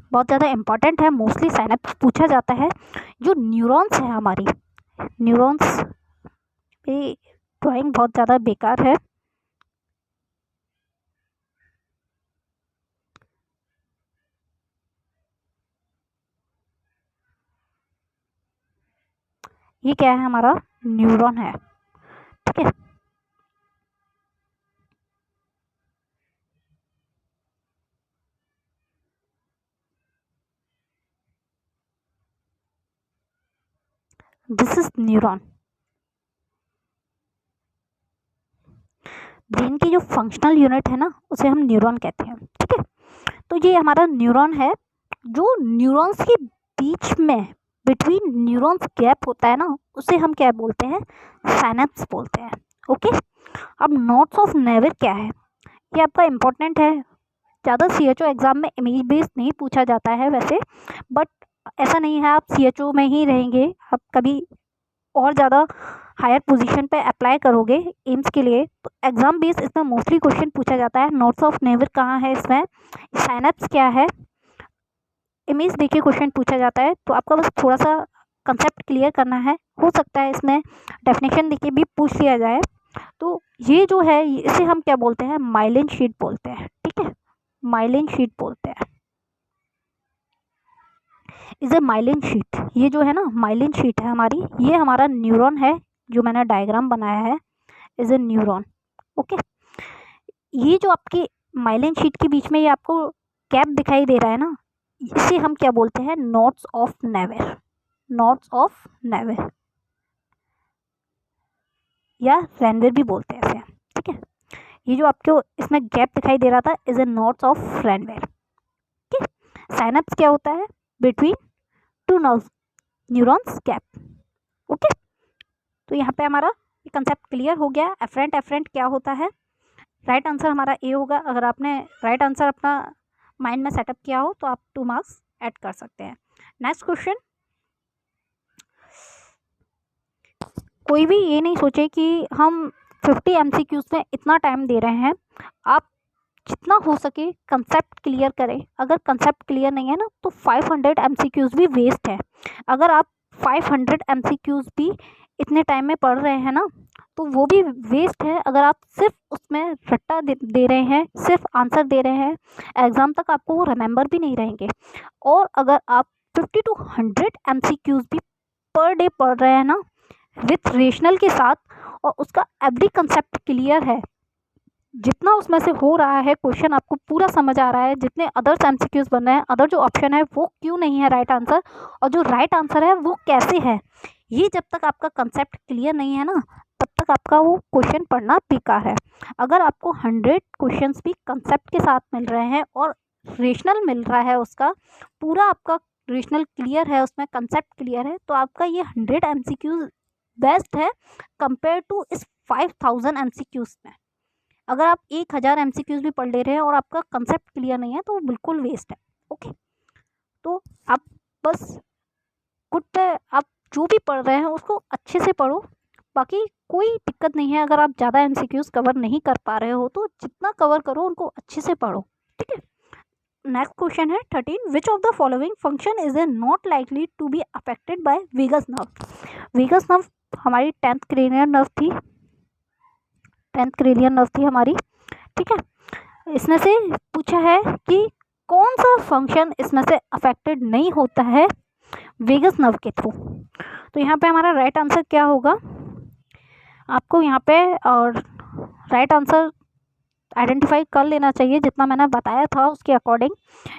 बहुत ज़्यादा इंपॉर्टेंट है, मोस्टली साइनेप्स पूछा जाता है। जो न्यूरॉन्स है हमारी, न्यूरॉन्स पे ड्राइंग बहुत ज़्यादा बेकार है, ये क्या है, हमारा न्यूरॉन है, ठीक है। This is neuron. ब्रेन की जो फंक्शनल यूनिट है ना उसे हम न्यूरॉन कहते हैं, ठीक है। तो ये हमारा न्यूरॉन है, जो न्यूरॉन्स के बीच में बिटवीन न्यूरॉन्स गैप होता है ना उसे हम क्या बोलते हैं, साइनेप्स बोलते हैं। ओके, अब नोड्स ऑफ नेवर क्या है, ये आपका इम्पोर्टेंट है। ज़्यादा CHO एग्ज़ाम में इमेज बेस्ड नहीं पूछा जाता है वैसे, बट ऐसा नहीं है आप CHO में ही रहेंगे, आप कभी और ज़्यादा हायर पोजीशन पे अप्लाई करोगे एम्स के लिए तो एग्ज़ाम बेस्ड इसमें मोस्टली क्वेश्चन पूछा जाता है। नोट्स ऑफ नेवर कहाँ है, इसमें साइनेप्स क्या है, इमेज देके क्वेश्चन पूछा जाता है। तो आपका बस थोड़ा सा कंसेप्ट क्लियर करना है, हो सकता है इसमें डेफिनेशन देके भी पूछ लिया जाए। तो ये जो है इसे हम क्या बोलते हैं, माइलिन शीट बोलते हैं, ठीक है, माइलिन शीट बोलते हैं, इज ए माइलिन शीट। ये जो है ना माइलिन शीट है हमारी, ये हमारा न्यूरॉन है जो मैंने डायग्राम बनाया है, इज ए न्यूरॉन। ओके, ये जो आपकी माइलिन शीट के बीच में ये आपको कैप दिखाई दे रहा है ना, इसे हम क्या बोलते हैं, nodes of never, nodes of never या रेनवेर भी बोलते हैं इसे, ठीक है। ये जो आपको इसमें गैप दिखाई दे रहा था इज ए नोड्स ऑफ रेनवेर। ठीक, साइनेप्स क्या होता है, between two neurons gap. Okay, तो यहाँ पे हमारा कंसेप्ट क्लियर हो गया। एफरेंट, एफरेंट क्या होता है, राइट आंसर हमारा ए होगा। अगर आपने राइट आंसर अपना माइंड में सेटअप किया हो तो आप 2 मार्क्स ऐड कर सकते हैं। नेक्स्ट क्वेश्चन, कोई भी ये नहीं सोचे कि हम 50 MCQs में इतना टाइम दे रहे हैं, आप जितना हो सके कंसेप्ट क्लियर करें। अगर कंसेप्ट क्लियर नहीं है ना तो 500 MCQs भी वेस्ट है। अगर आप 500 MCQs भी इतने टाइम में पढ़ रहे हैं ना तो वो भी वेस्ट है। अगर आप सिर्फ उसमें रट्टा दे रहे हैं, सिर्फ आंसर दे रहे हैं, एग्ज़ाम तक आपको वो रिमेंबर भी नहीं रहेंगे। और अगर आप 50 to 100 MCQs भी पर डे पढ़ रहे हैं ना विथ रेशनल के साथ, और उसका एवरी कंसेप्ट क्लियर है, जितना उसमें से हो रहा है क्वेश्चन आपको पूरा समझ आ रहा है, जितने अदर्स एमसीक्यूज बन रहे हैं, अदर जो ऑप्शन है वो क्यों नहीं है राइट आंसर, और जो राइट आंसर है वो कैसे है, ये जब तक आपका कंसेप्ट क्लियर नहीं है ना, तब तक आपका वो क्वेश्चन पढ़ना बेकार है। अगर आपको 100 क्वेश्चंस भी कंसेप्ट के साथ मिल रहे हैं और रेशनल मिल रहा है, उसका पूरा आपका रेशनल क्लियर है, उसमें कंसेप्ट क्लियर है, तो आपका ये 100 एमसीक्यूज बेस्ट है कंपेयर टू इस 5000 एमसीक्यूज में। अगर आप 1000 एमसीक्यूज भी पढ़ ले रहे हैं और आपका कंसेप्ट क्लियर नहीं है तो वो बिल्कुल वेस्ट है। ओके, तो आप बस खुद पे आप जो भी पढ़ रहे हैं उसको अच्छे से पढ़ो, बाकी कोई दिक्कत नहीं है। अगर आप ज़्यादा एमसीक्यूज कवर नहीं कर पा रहे हो तो जितना कवर करो उनको अच्छे से पढ़ो, ठीक है। नेक्स्ट क्वेश्चन है 13, which of the following function is a not likely to be affected by vagus nerve. Vagus nerve हमारी 10th क्रेनियल नर्व थी, 10th क्रेनियल नर्व थी हमारी, ठीक है। इसमें से पूछा है कि कौन सा फंक्शन इसमें से अफेक्टेड नहीं होता है वेगस नर्व के थ्रू। तो यहाँ पे हमारा राइट आंसर क्या होगा, आपको यहाँ पे और राइट आंसर आइडेंटिफाई कर लेना चाहिए जितना मैंने बताया था उसके अकॉर्डिंग,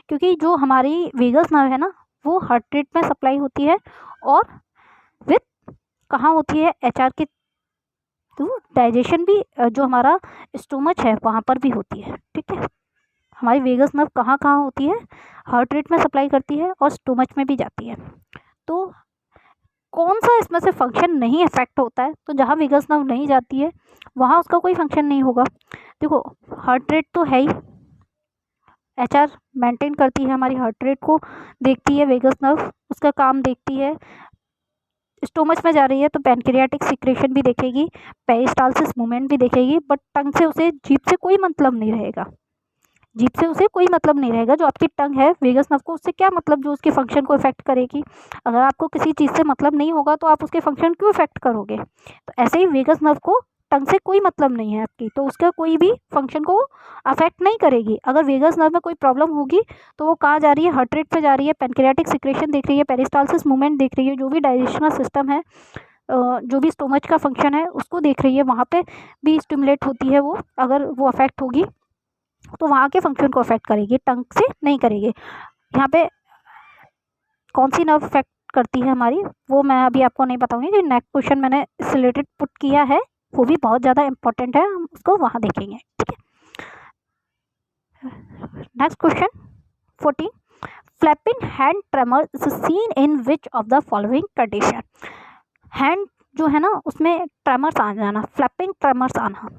क्योंकि जो हमारी वेगस नर्व है ना वो हार्ट रेट में सप्लाई होती है और विथ कहाँ होती है, एचआर के थ्रू डाइजेशन भी जो हमारा स्टोमच है वहाँ पर भी होती है, ठीक है। हमारी वेगस नर्व कहाँ कहाँ होती है, हार्ट रेट में सप्लाई करती है और स्टोमच में भी जाती है। तो कौन सा इसमें से फंक्शन नहीं इफेक्ट होता है, तो जहाँ वेगस नर्व नहीं जाती है वहाँ उसका कोई फंक्शन नहीं होगा। देखो हार्ट रेट तो है ही, एचआर मेंटेन करती है, हमारी हार्ट रेट को देखती है वेगस नर्व, उसका काम देखती है। स्टोमच में जा रही है तो पैनक्रियाटिक सिक्रेशन भी देखेगी, पेरिस्टालसिस मूवमेंट भी देखेगी, बट टंग से उसे जीभ से कोई मतलब नहीं रहेगा, जीभ से उसे कोई मतलब नहीं रहेगा। जो आपकी टंग है वेगस नर्व को उससे क्या मतलब जो उसके फंक्शन को इफेक्ट करेगी। अगर आपको किसी चीज़ से मतलब नहीं होगा तो आप उसके फंक्शन क्यों इफेक्ट करोगे। तो ऐसे ही वेगस नर्व को टंग से कोई मतलब नहीं है आपकी, तो उसका कोई भी फंक्शन को अफेक्ट नहीं करेगी। अगर वेगस नर्व में कोई प्रॉब्लम होगी तो वो कहाँ जा रही है, हार्ट रेट पे जा रही है, पैनक्रियाटिक सिक्रेशन देख रही है, पेरिस्टालसिस मूवमेंट देख रही है, जो भी डाइजेशनल सिस्टम है, जो भी स्टोमच का फंक्शन है उसको देख रही है, वहाँ पे भी स्टिमुलेट होती है वो। अगर वो अफेक्ट होगी तो वहाँ के फंक्शन को अफेक्ट करेगी, टंग से नहीं करेगी। यहाँ पे कौन सी नर्व अफेक्ट करती है हमारी वो मैं अभी आपको नहीं बताऊंगी, जो नेक्स्ट क्वेश्चन मैंने इस रिलेटेड पुट किया है वो भी बहुत ज़्यादा इंपॉर्टेंट है, हम उसको वहाँ देखेंगे, ठीक है। Next question 14, flapping hand tremor is seen in which of the following condition. Hand जो है ना उसमें ट्रेमर्स आ जाना, फ्लैपिंग ट्रेमर्स आना,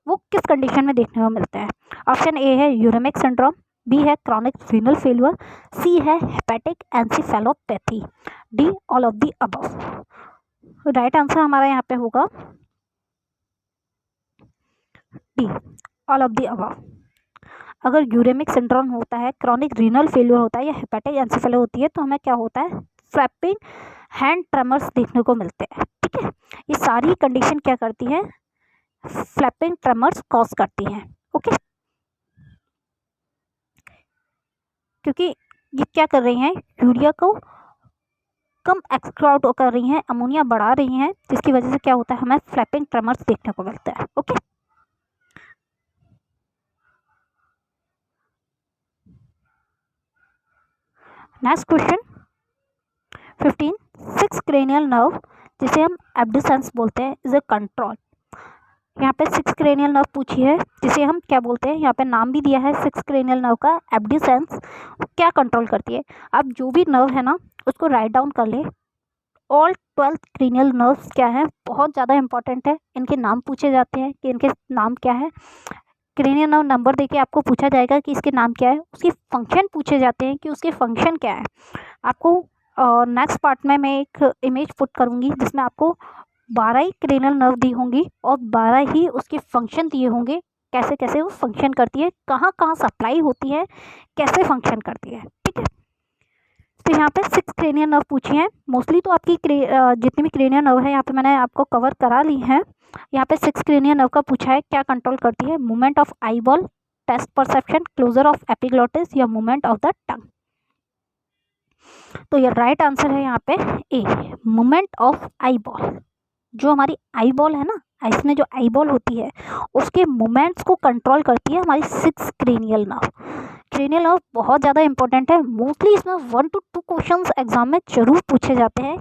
वो किस कंडीशन में देखने को मिलते हैं। ऑप्शन ए है यूरेमिक सिंड्रोम, बी है क्रॉनिक रीनल फेलियर, सी है hepatic encephalopathy, D all of the above. Right answer हमारा यहाँ पे होगा D all of the above. अगर यूरेमिक सिंड्रोम होता है, क्रॉनिक रीनल फेलियर होता है या हेपेटिक एंसेफेलो होती है तो हमें क्या होता है, फ्लैपिंग हैंड ट्रेमर्स देखने को मिलते हैं, ठीक है। ये सारी कंडीशन क्या करती है, फ्लैपिंग ट्रेमर्स कॉज करती हैं, ओके। क्योंकि ये क्या कर रही हैं, यूरिया को कम एक्सक्राउट कर रही हैं, अमोनिया बढ़ा रही हैं, जिसकी वजह से क्या होता है, हमें फ्लैपिंग ट्रेमर्स देखने को मिलता है, okay. Next question 15, 6 cranial nerve जिसे हम एब्ड्यूसेंस बोलते हैं इज ए कंट्रोल। यहाँ पे 6 क्रेनियल नर्व पूछी है जिसे हम क्या बोलते हैं, यहाँ पे नाम भी दिया है 6 क्रेनियल नर्व का, एब्ड्यूसेंस। क्या कंट्रोल करती है, आप जो भी नर्व है ना उसको राइट डाउन कर ले। ऑल 12 क्रेनियल नर्व्स क्या है, बहुत ज़्यादा इंपॉर्टेंट है, इनके नाम पूछे जाते हैं कि इनके नाम क्या है। क्रेनियल नर्व नंबर देके आपको पूछा जाएगा कि इसके नाम क्या है, उसके फंक्शन पूछे जाते हैं कि उसके फंक्शन क्या है। आपको नेक्स्ट पार्ट में मैं एक इमेज पुट करूँगी जिसमें आपको 12 ही क्रेनियल नर्व दी होंगी और 12 ही उसके फंक्शन दिए होंगे, कैसे कैसे वो फंक्शन करती है, कहाँ कहाँ सप्लाई होती है, कैसे फंक्शन करती है, ठीक है। तो यहाँ पे 6 क्रेनियल नर्व पूछी हैं, मोस्टली तो आपकी जितनी भी क्रेनियल नर्व है यहाँ पे मैंने आपको कवर करा ली हैं। यहाँ पे 6 क्रेनियल नर्व का पूछा है, क्या कंट्रोल करती है, movement of eye ball, taste perception, closure of epiglottis या मूवमेंट ऑफ द टंग। तो ये राइट आंसर है यहाँ पे A, movement of eye ball. जो हमारी आई बॉल है ना, आइस में जो आई बॉल होती है उसके मूवमेंट्स को कंट्रोल करती है हमारी 6 क्रेनियल नर्व। क्रेनियल नर्व बहुत ज़्यादा इंपॉर्टेंट है, मोस्टली इसमें 1 to 2 क्वेश्चंस एग्जाम में जरूर पूछे जाते हैं।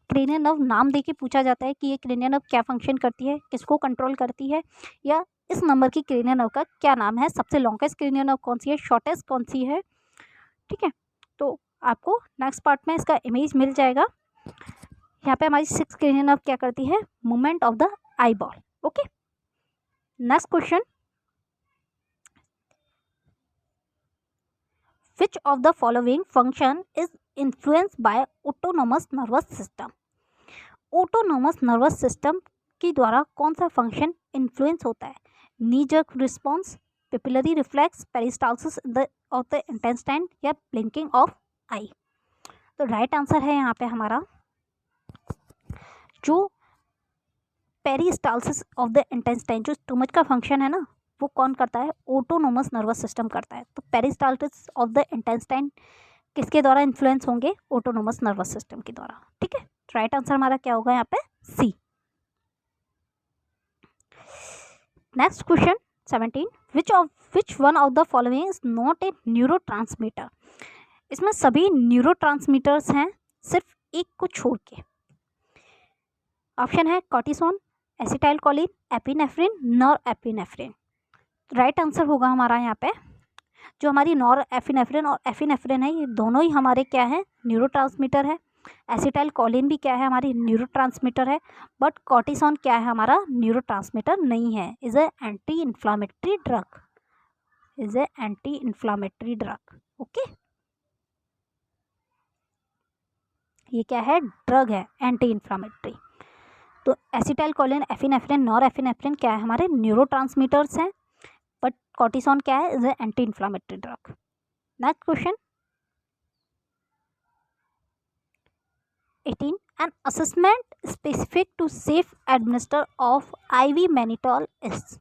क्रेनियल नर्व नाम देके पूछा जाता है कि ये क्रेनियल नर्व क्या फंक्शन करती है, किसको कंट्रोल करती है, या इस नंबर की क्रेनियल नर्व का क्या नाम है, सबसे लॉन्गेस्ट क्रेनियल नर्व कौन सी है, शॉर्टेस्ट कौन सी है। ठीक है, तो आपको नेक्स्ट पार्ट में इसका इमेज मिल जाएगा। यहाँ पे हमारी 6 क्रेनियल नर्व क्या करती है, movement of the eye ball. Okay, next question, which of the following function is influenced by autonomous nervous system। Autonomous nervous system के द्वारा कौन सा फंक्शन इन्फ्लुएंस होता है, knee jerk response, pupillary reflex, peristalsis of the intestine, या blinking of eye. तो right answer है यहाँ पे हमारा जो पेरिस्टाल्सिस ऑफ द इंटेस्टाइन, जो स्टमच का फंक्शन है ना, वो कौन करता है, ऑटोनोमस नर्वस सिस्टम करता है। तो पेरिस्टाल्सिस ऑफ द इंटेस्टाइन किसके द्वारा इन्फ्लुएंस होंगे, ऑटोनोमस नर्वस सिस्टम के द्वारा। ठीक है, राइट आंसर हमारा क्या होगा यहाँ पे, C. Next question 17, which one of the following is not a neurotransmitter. इसमें सभी न्यूरोट्रांसमीटर्स हैं सिर्फ एक को छोड़ के। ऑप्शन है cortisone, acetylcholine, epinephrine, nor epinephrine. Right answer होगा हमारा यहाँ पे जो हमारी नॉर एपिनेफ्रिन और एपिनेफ्रिन है, ये दोनों ही हमारे क्या है, न्यूरोट्रांसमीटर है। एसिटाइलकोलिन भी क्या है, हमारी न्यूरोट्रांसमीटर है, बट कॉर्टिसोन क्या है, हमारा न्यूरोट्रांसमीटर नहीं है। Is A anti inflammatory drug, is a anti inflammatory drug. Okay, ये क्या है, ड्रग है एंटी इन्फ्लामेटरी। तो एसिटाइलकोलिन, एपिनेफ्रिन, नॉर एपिनेफ्रिन क्या है, हमारे न्यूरोट्रांसमीटर्स हैं, बट कॉर्टिसोन क्या है, is A anti inflammatory drug. Next question 18, an assessment specific to safe administer of IV mannitol is।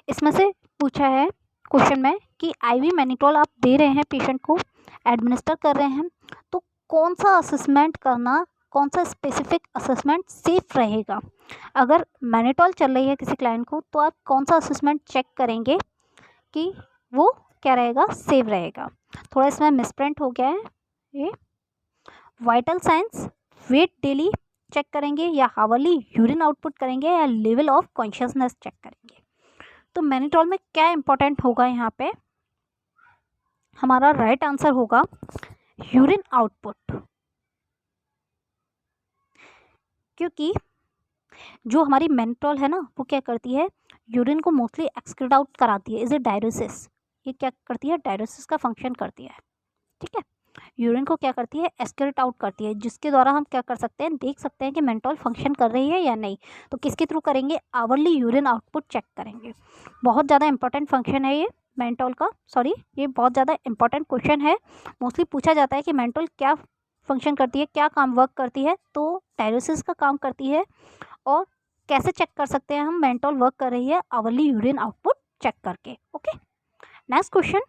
इसमें से पूछा है क्वेश्चन में कि IV मैनिटोल आप दे रहे हैं पेशेंट को, एडमिनिस्टर कर रहे हैं, तो कौन सा असेसमेंट करना, कौन सा स्पेसिफिक असेसमेंट सेफ रहेगा। अगर मैनिटोल चल रही है किसी क्लाइंट को, तो आप कौन सा असेसमेंट चेक करेंगे कि वो क्या रहेगा, सेफ रहेगा। थोड़ा इसमें मिसप्रिंट हो गया है ये। Vital signs, weight daily check करेंगे, या हावरली यूरिन आउटपुट करेंगे, या लेवल ऑफ कॉन्शियसनेस चेक करेंगे। तो मैनिटोल में क्या इंपॉर्टेंट होगा यहाँ पे, हमारा राइट आंसर होगा यूरिन आउटपुट, क्योंकि जो हमारी मैनिटोल है ना, वो क्या करती है, यूरिन को मोस्टली एक्सक्रीट आउट कराती है, इज ए डायरेसिस। ये क्या करती है, डायरेसिस का फंक्शन करती है। ठीक है, यूरिन को क्या करती है, एक्सक्रीट आउट करती है, जिसके द्वारा हम क्या कर सकते हैं, देख सकते हैं कि मैनिटोल फंक्शन कर रही है या नहीं। तो किसके थ्रू करेंगे, आवरली यूरिन आउटपुट चेक करेंगे। बहुत ज़्यादा इंपॉर्टेंट फंक्शन है ये मैनिटोल का, सॉरी ये बहुत ज़्यादा इंपॉर्टेंट क्वेश्चन है। मोस्टली पूछा जाता है कि मैनिटोल क्या फंक्शन करती है, क्या काम वर्क करती है, तो डायरेसिस का काम करती है। और कैसे चेक कर सकते हैं हम मैनिटोल वर्क कर रही है, आवरली यूरिन आउटपुट चेक करके। Okay, next question,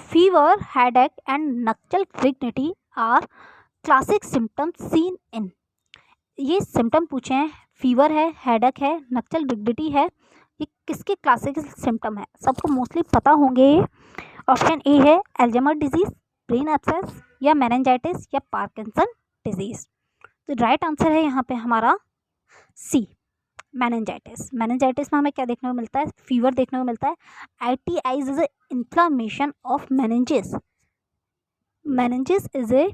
fever, headache and nuchal rigidity are classic symptoms seen in. ये सिम्टम पूछे हैं, फीवर है, हेडेक है, नक्चल रिग्निटी है, ये किसके क्लासिक सिम्टम है, सबको मोस्टली पता होंगे ये। ऑप्शन ए है एल्जाइमर डिजीज, ब्रेन एब्सेस, या मेनिंजाइटिस, या पार्किंसन डिजीज। तो राइट आंसर है यहाँ पे हमारा सी, मेनिंजाइटिस। मेनिंजाइटिस में हमें क्या देखने को मिलता है, फीवर देखने को मिलता है। ITIs is a inflammation of meninges. Meninges is a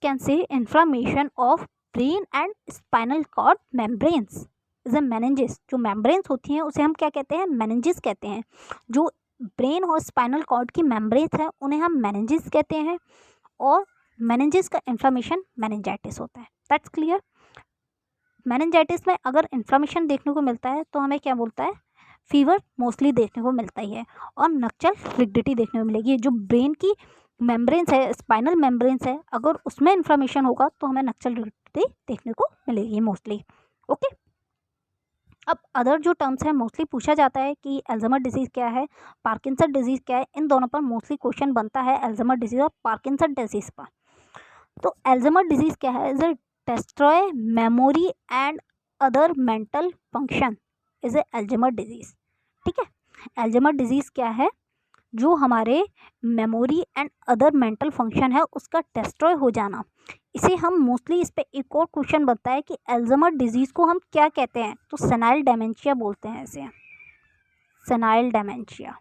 can say inflammation of brain and spinal cord membranes is a meninges. जो मेम्ब्रेन्स होती हैं उसे हम क्या कहते हैं, मेनिंजेस कहते हैं। जो ब्रेन और स्पाइनल कॉर्ड की मेम्ब्रेन्स है उन्हें हम मेनिंजेस कहते हैं, और मेनिंजेस का इन्फ्लामेशन मेनिंजाइटिस होता है। That's clear. मेनिंजाइटिस में अगर इन्फ्लामेशन देखने को मिलता है तो हमें क्या बोलता है, फीवर मोस्टली देखने को मिलता ही है, और नक्चल रिग्निटी देखने को मिलेगी। जो ब्रेन की मेम्ब्रेन्स है, स्पाइनल मेम्ब्रेन्स है, अगर उसमें इन्फ्लामेशन होगा तो हमें नक्चल रिग्निटी देखने को मिलेगी मोस्टली। ओके, अब अदर जो टर्म्स हैं मोस्टली पूछा जाता है कि अल्जाइमर डिजीज़ क्या है, पार्किंसन डिजीज़ क्या है, इन दोनों पर मोस्टली क्वेश्चन बनता है अल्जाइमर डिजीज़ और पार्किंसन डिजीज़ पर। तो अल्जाइमर डिजीज़ क्या है, is a destroy memory and other mental function is A Alzheimer disease. ठीक है, अल्जाइमर डिजीज़ क्या है, जो हमारे memory and other mental function है उसका डिस्ट्रॉय हो जाना। इसे हम मोस्टली इस पे एक और क्वेश्चन बनता है कि अल्जाइमर डिजीज़ को हम क्या कहते हैं, तो सेनाइल डेमेंशिया बोलते हैं इसे, सेनाइल डेमेंशिया।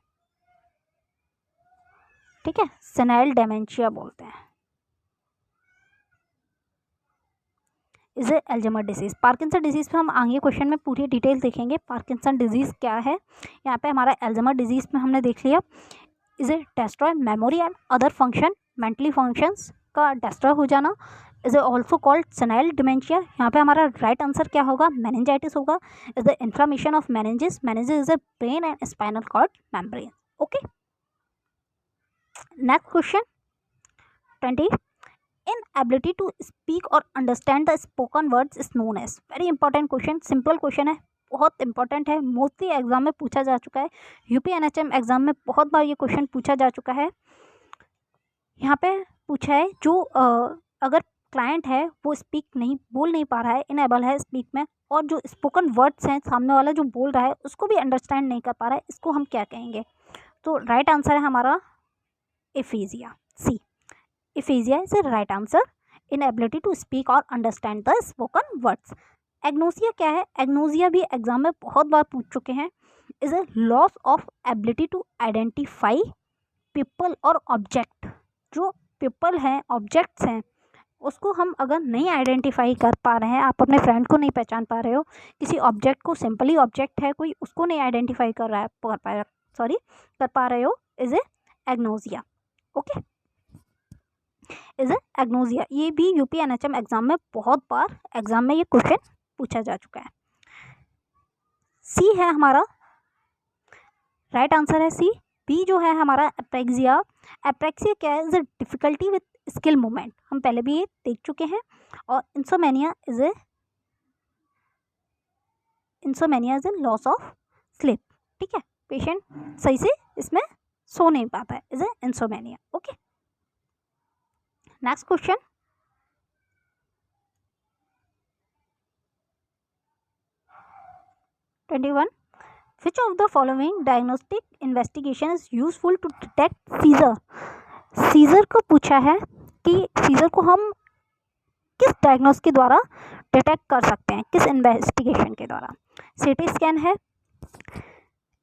ठीक है, सेनाइल डेमेंशिया बोलते हैं is A Alzheimer disease. Parkinson disease पे हम आगे क्वेश्चन में पूरी डिटेल देखेंगे पार्किंसन डिजीज़ क्या है। यहाँ पे हमारा अल्जाइमर डिजीज़ में हमने देख लिया is a destroy memory and other function, mentally functions का डिस्ट्रॉय हो जाना is a also called senile dementia. यहाँ पे हमारा राइट आंसर क्या होगा, मेनिंजाइटिस होगा, is the inflammation of meninges, meninges is a brain and spinal cord membrane. Okay, next question 20, inability to speak or understand the spoken words is known as। Very important question, simple question है, बहुत important है, mostly exam में पूछा जा चुका है, UP NHM exam में बहुत बार ये क्वेश्चन पूछा जा चुका है। यहाँ पे पूछा है जो अगर क्लाइंट है वो बोल नहीं पा रहा है, इनेबल है स्पीक में, और जो स्पोकन वर्ड्स हैं सामने वाला जो बोल रहा है उसको भी अंडरस्टैंड नहीं कर पा रहा है, इसको हम क्या कहेंगे, तो राइट आंसर है हमारा aphasia, C, aphasia is the right answer, inability to speak और understand the spoken words. Agnosia क्या है, एग्नोसिया भी एग्जाम में बहुत बार पूछ चुके हैं, is a loss of ability to identify people और ऑब्जेक्ट। जो पीपल हैं, ऑब्जेक्ट्स हैं, उसको हम अगर नहीं आइडेंटिफाई कर पा रहे हैं, आप अपने फ्रेंड को नहीं पहचान पा रहे हो, किसी ऑब्जेक्ट को, सिंपली ऑब्जेक्ट है कोई, उसको नहीं आइडेंटिफाई कर रहा है कर पा रहे हो, is a agnosia. Okay, is A agnosia. ये भी यूपी एनएचएम एग्जाम में बहुत बार एग्जाम में ये क्वेश्चन पूछा जा चुका है। सी है हमारा राइट आंसर है, सी। बी जो है हमारा एप्रेक्सिया। एप्रेक्सिया क्या है, is a difficulty with skill movement, हम पहले भी ये देख चुके हैं। और insomnia is a loss of sleep. ठीक है, पेशेंट सही से इसमें सो नहीं पाता है, is A insomnia. Okay, next question 21, which of the following diagnostic investigation is useful to detect seizure। Seizure को पूछा है कि सीजर को हम किस डायग्नोस के द्वारा डिटेक्ट कर सकते हैं, किस इन्वेस्टिगेशन के द्वारा। सीटी स्कैन है,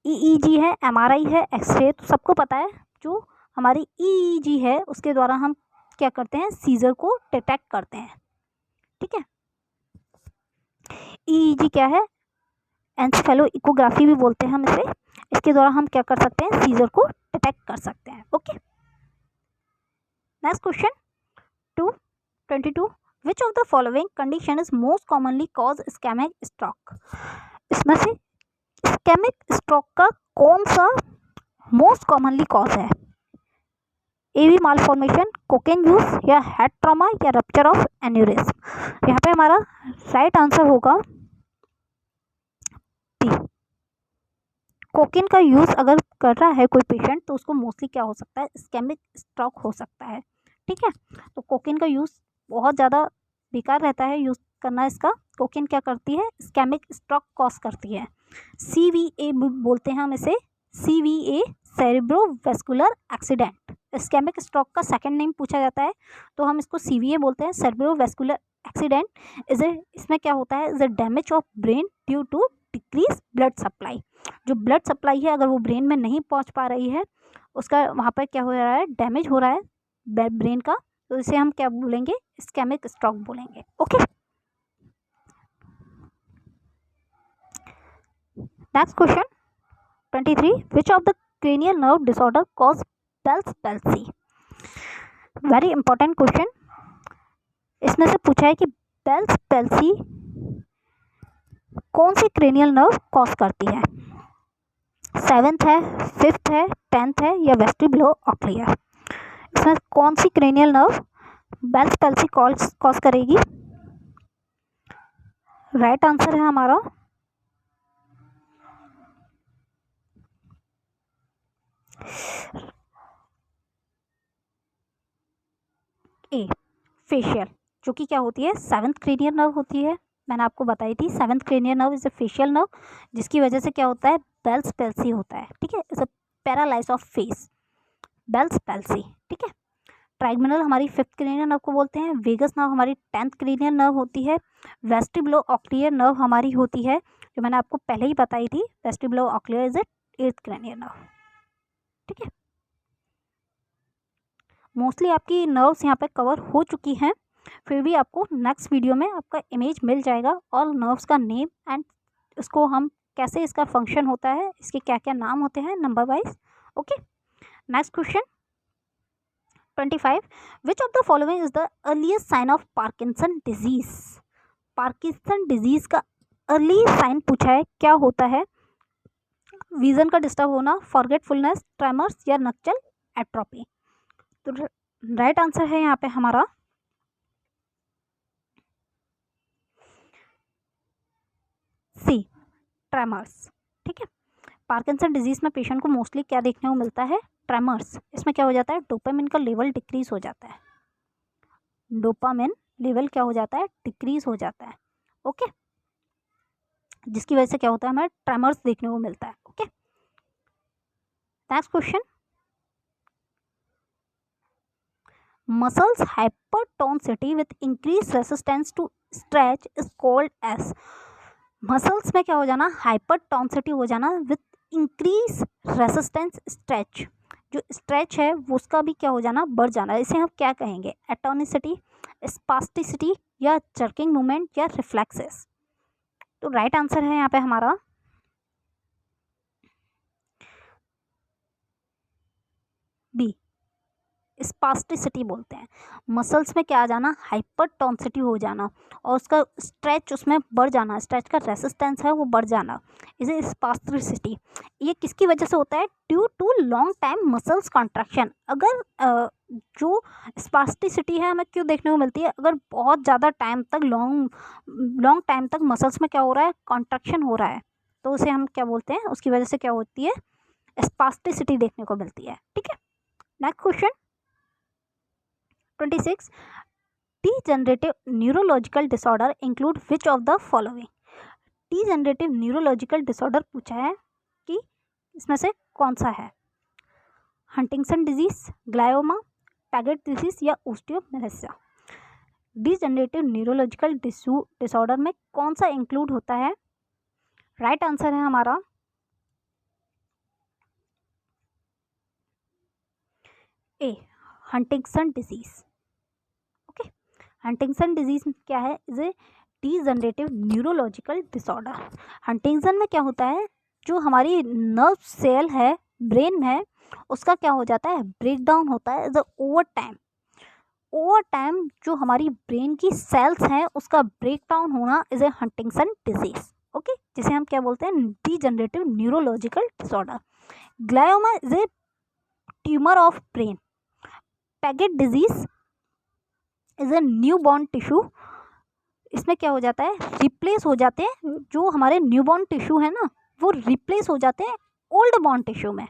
ईईजी है, एमआरआई है, एक्सरे, तो सबको पता है जो हमारी ईईजी है उसके द्वारा हम क्या करते हैं, सीजर को डिटेक्ट करते हैं। ठीक है, ईईजी क्या है, एंसेफेलो इकोग्राफी भी बोलते हैं हम इसे, इसके द्वारा हम क्या कर सकते हैं, सीजर को डिटेक्ट कर सकते हैं। Okay, next question 22, which of the following condition is most commonly cause ischemic stroke. इसमें से इस्केमिक स्ट्रोक का कौन सा मोस्ट कॉमनली कॉज है, एवी मालफॉर्मेशन, कोकेन यूज, या हेड ट्रॉमा, या रप्चर ऑफ एन्यूरिज्म। यहाँ पे हमारा राइट आंसर होगा बी। कोकेन का यूज़ अगर कर रहा है कोई पेशेंट तो उसको मोस्टली क्या हो सकता है, इस्केमिक स्ट्रोक हो सकता है। ठीक है, तो कोकेन का यूज़ बहुत ज़्यादा बेकार रहता है यूज़ करना इसका। कोकेन क्या करती है, इस्केमिक स्ट्रोक कॉज करती है। CVA बोलते हैं हम इसे, CVA cerebrovascular accident. Ischemic stroke का सेकंड नेम पूछा जाता है तो हम इसको CVA बोलते हैं, सेरेब्रोवैस्कुलर एक्सीडेंट। इसमें क्या होता है, is a damage of brain due to decrease blood supply. जो ब्लड सप्लाई है अगर वो ब्रेन में नहीं पहुंच पा रही है, उसका वहाँ पर क्या हो रहा है, डैमेज हो रहा है ब्रेन का, तो इसे हम क्या बोलेंगे, इस्केमिक स्ट्रोक बोलेंगे। Okay, next question 23, which of the cranial nerve disorder cause Bell's palsy. Very important question, इसमें से पूछा है कि बेल्स पैल्सी कौन सी क्रेनियल नर्व कॉज करती है, 7th है, 5th है, 10th है, या वेस्टिबुलो-ऑक्लियर। इसमें कौन सी cranial nerve Bell's palsy cause करेगी। राइट आंसर है हमारा ए फेशियल, जो कि क्या होती है, सेवंथ क्रेनियल नर्व होती है। मैंने आपको बताई थी seventh cranial nerve is a facial nerve, जिसकी वजह से क्या होता है, बेल्स पेल्सी होता है, ठीक है, is a paralyse of face, Bell's palsy, ठीक है। ट्राइगोनल हमारी फिफ्थ क्रेनियल नर्व को बोलते हैं। वेगस नर्व हमारी 10th क्रेनियल नर्व होती है। वेस्टिबुलो ऑक्लियर नर्व हमारी होती है, जो मैंने आपको पहले ही बताई थी, vestibulocochlear is a 8th cranial nerve, ठीक है। मोस्टली आपकी नर्व्स यहाँ पे कवर हो चुकी हैं, फिर भी आपको नेक्स्ट वीडियो में आपका इमेज मिल जाएगा और नर्व्स का नेम एंड इसको हम कैसे, इसका फंक्शन होता है, इसके क्या क्या नाम होते हैं number wise, okay. Next question 25, which of the following is the earliest sign of Parkinson disease. Parkinson disease का अर्ली साइन पूछा है, क्या होता है, विजन का डिस्टर्ब होना, फॉरगेटफुलनेस, ट्रेमर्स या नक्चल एट्रोपी। तो राइट आंसर है यहाँ पे हमारा सी, ट्रेमर्स, ठीक है। पार्किंसन डिजीज में पेशेंट को मोस्टली क्या देखने को मिलता है, ट्रेमर्स। इसमें क्या हो जाता है, डोपामिन का लेवल डिक्रीज हो जाता है, डोपामिन लेवल क्या हो जाता है, डिक्रीज हो जाता है, ओके, जिसकी वजह से क्या होता है, हमें ट्रेमर्स देखने को मिलता है, okay. Next question, muscles hypertonicity with increase resistance to stretch is called as. Muscles में क्या हो जाना, हाइपरटोनिसिटी हो जाना विथ इंक्रीज रेसिस्टेंस स्ट्रेच, जो स्ट्रेच है वो उसका भी क्या हो जाना, बढ़ जाना, इसे हम क्या कहेंगे, एटोनिसिटी, स्पास्टिसिटी या जर्किंग मूवमेंट या रिफ्लेक्सेस। तो राइट आंसर है यहाँ पे हमारा बी, स्पास्टिसिटी बोलते हैं। मसल्स में क्या आ जाना, हाइपरटोनिसिटी हो जाना और उसका स्ट्रेच उसमें बढ़ जाना, स्ट्रेच का रेसिस्टेंस है वो बढ़ जाना, इसे स्पास्टिसिटी। ये किसकी वजह से होता है, due to long time muscles contraction. अगर जो स्पास्टिसिटी है हमें क्यों देखने को मिलती है, अगर बहुत ज़्यादा टाइम तक लॉन्ग टाइम तक मसल्स में क्या हो रहा है, कॉन्ट्रैक्शन हो रहा है, तो उसे हम क्या बोलते हैं, उसकी वजह से क्या होती है, स्पास्टिसिटी देखने को मिलती है, ठीक है। Next question 26, degenerative neurological disorder include which of the following। degenerative neurological disorder पूछा है कि इसमें से कौन सा है, हंटिंगसन डिजीज, ग्लायोमा, पैगेट डिजीज या ओस्टियोमेलेसिया। degenerative neurological disorder में कौन सा इंक्लूड होता है, राइट आंसर है हमारा A, Huntington disease, okay. Huntington disease क्या है, is a degenerative neurological disorder. Huntington में क्या होता है, जो हमारी नर्व सेल है ब्रेन में, उसका क्या हो जाता है, ब्रेक डाउन होता है इज ओवर टाइम जो हमारी ब्रेन की सेल्स हैं उसका ब्रेक डाउन होना is a Huntington disease, okay, जिसे हम क्या बोलते हैं, degenerative neurological disorder. Glioma is a tumour of brain. Paget disease is a new born tissue. इसमें क्या हो जाता है, रिप्लेस हो जाते हैं, जो हमारे न्यू बॉर्न टिश्यू है ना वो रिप्लेस हो जाते हैं ओल्ड बॉर्न टिश्यू में,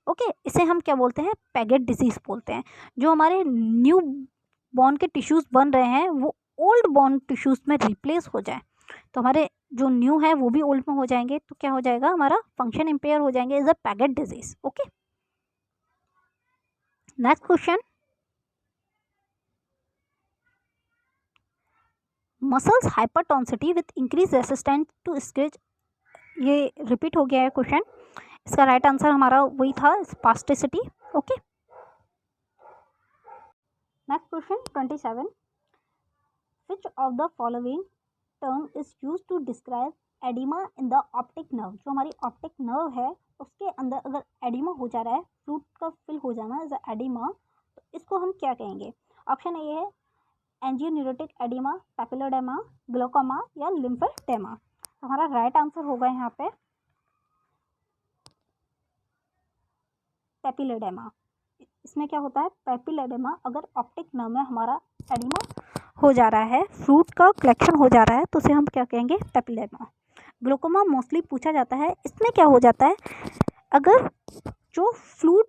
ओके, इसे हम क्या बोलते हैं, पैगेट डिजीज बोलते हैं। जो हमारे न्यू बॉर्न के टिश्यूज़ बन रहे हैं वो ओल्ड बॉर्न टिश्यूज़ में रिप्लेस हो जाए, तो हमारे जो न्यू है वो भी ओल्ड में हो जाएंगे, तो क्या हो जाएगा, हमारा फंक्शन इम्पेयर हो जाएंगे, is a Paget disease, okay. Next question, muscles hypertonicity with increase resistance to stretch, ये रिपीट हो गया है क्वेश्चन, इसका राइट आंसर हमारा वही था, spasticity, okay. Next question 27, which of the following term is used to describe oedema in the optic nerve. जो हमारी ऑप्टिक नर्व है उसके अंदर अगर एडिमा हो जा रहा है, फ्लूइड का फिल हो जाना इज एडिमा, तो इसको हम क्या कहेंगे। ऑप्शन ए है एंजियोन्यूरोटिक एडिमा, पैपिलोडेमा, ग्लोकोमा या लिम्फेडेमा। हमारा राइट आंसर होगा यहाँ पे पैपिलोडेमा। इसमें क्या होता है, पैपिलोडेमा अगर ऑप्टिक नर्व में हमारा एडिमा हो जा रहा है, फ्लूइड का कलेक्शन हो जा रहा है, तो उसे हम क्या कहेंगे, पैपिलोडेमा। ग्लोकोमा मोस्टली पूछा जाता है, इसमें क्या हो जाता है, अगर जो फ्लूइड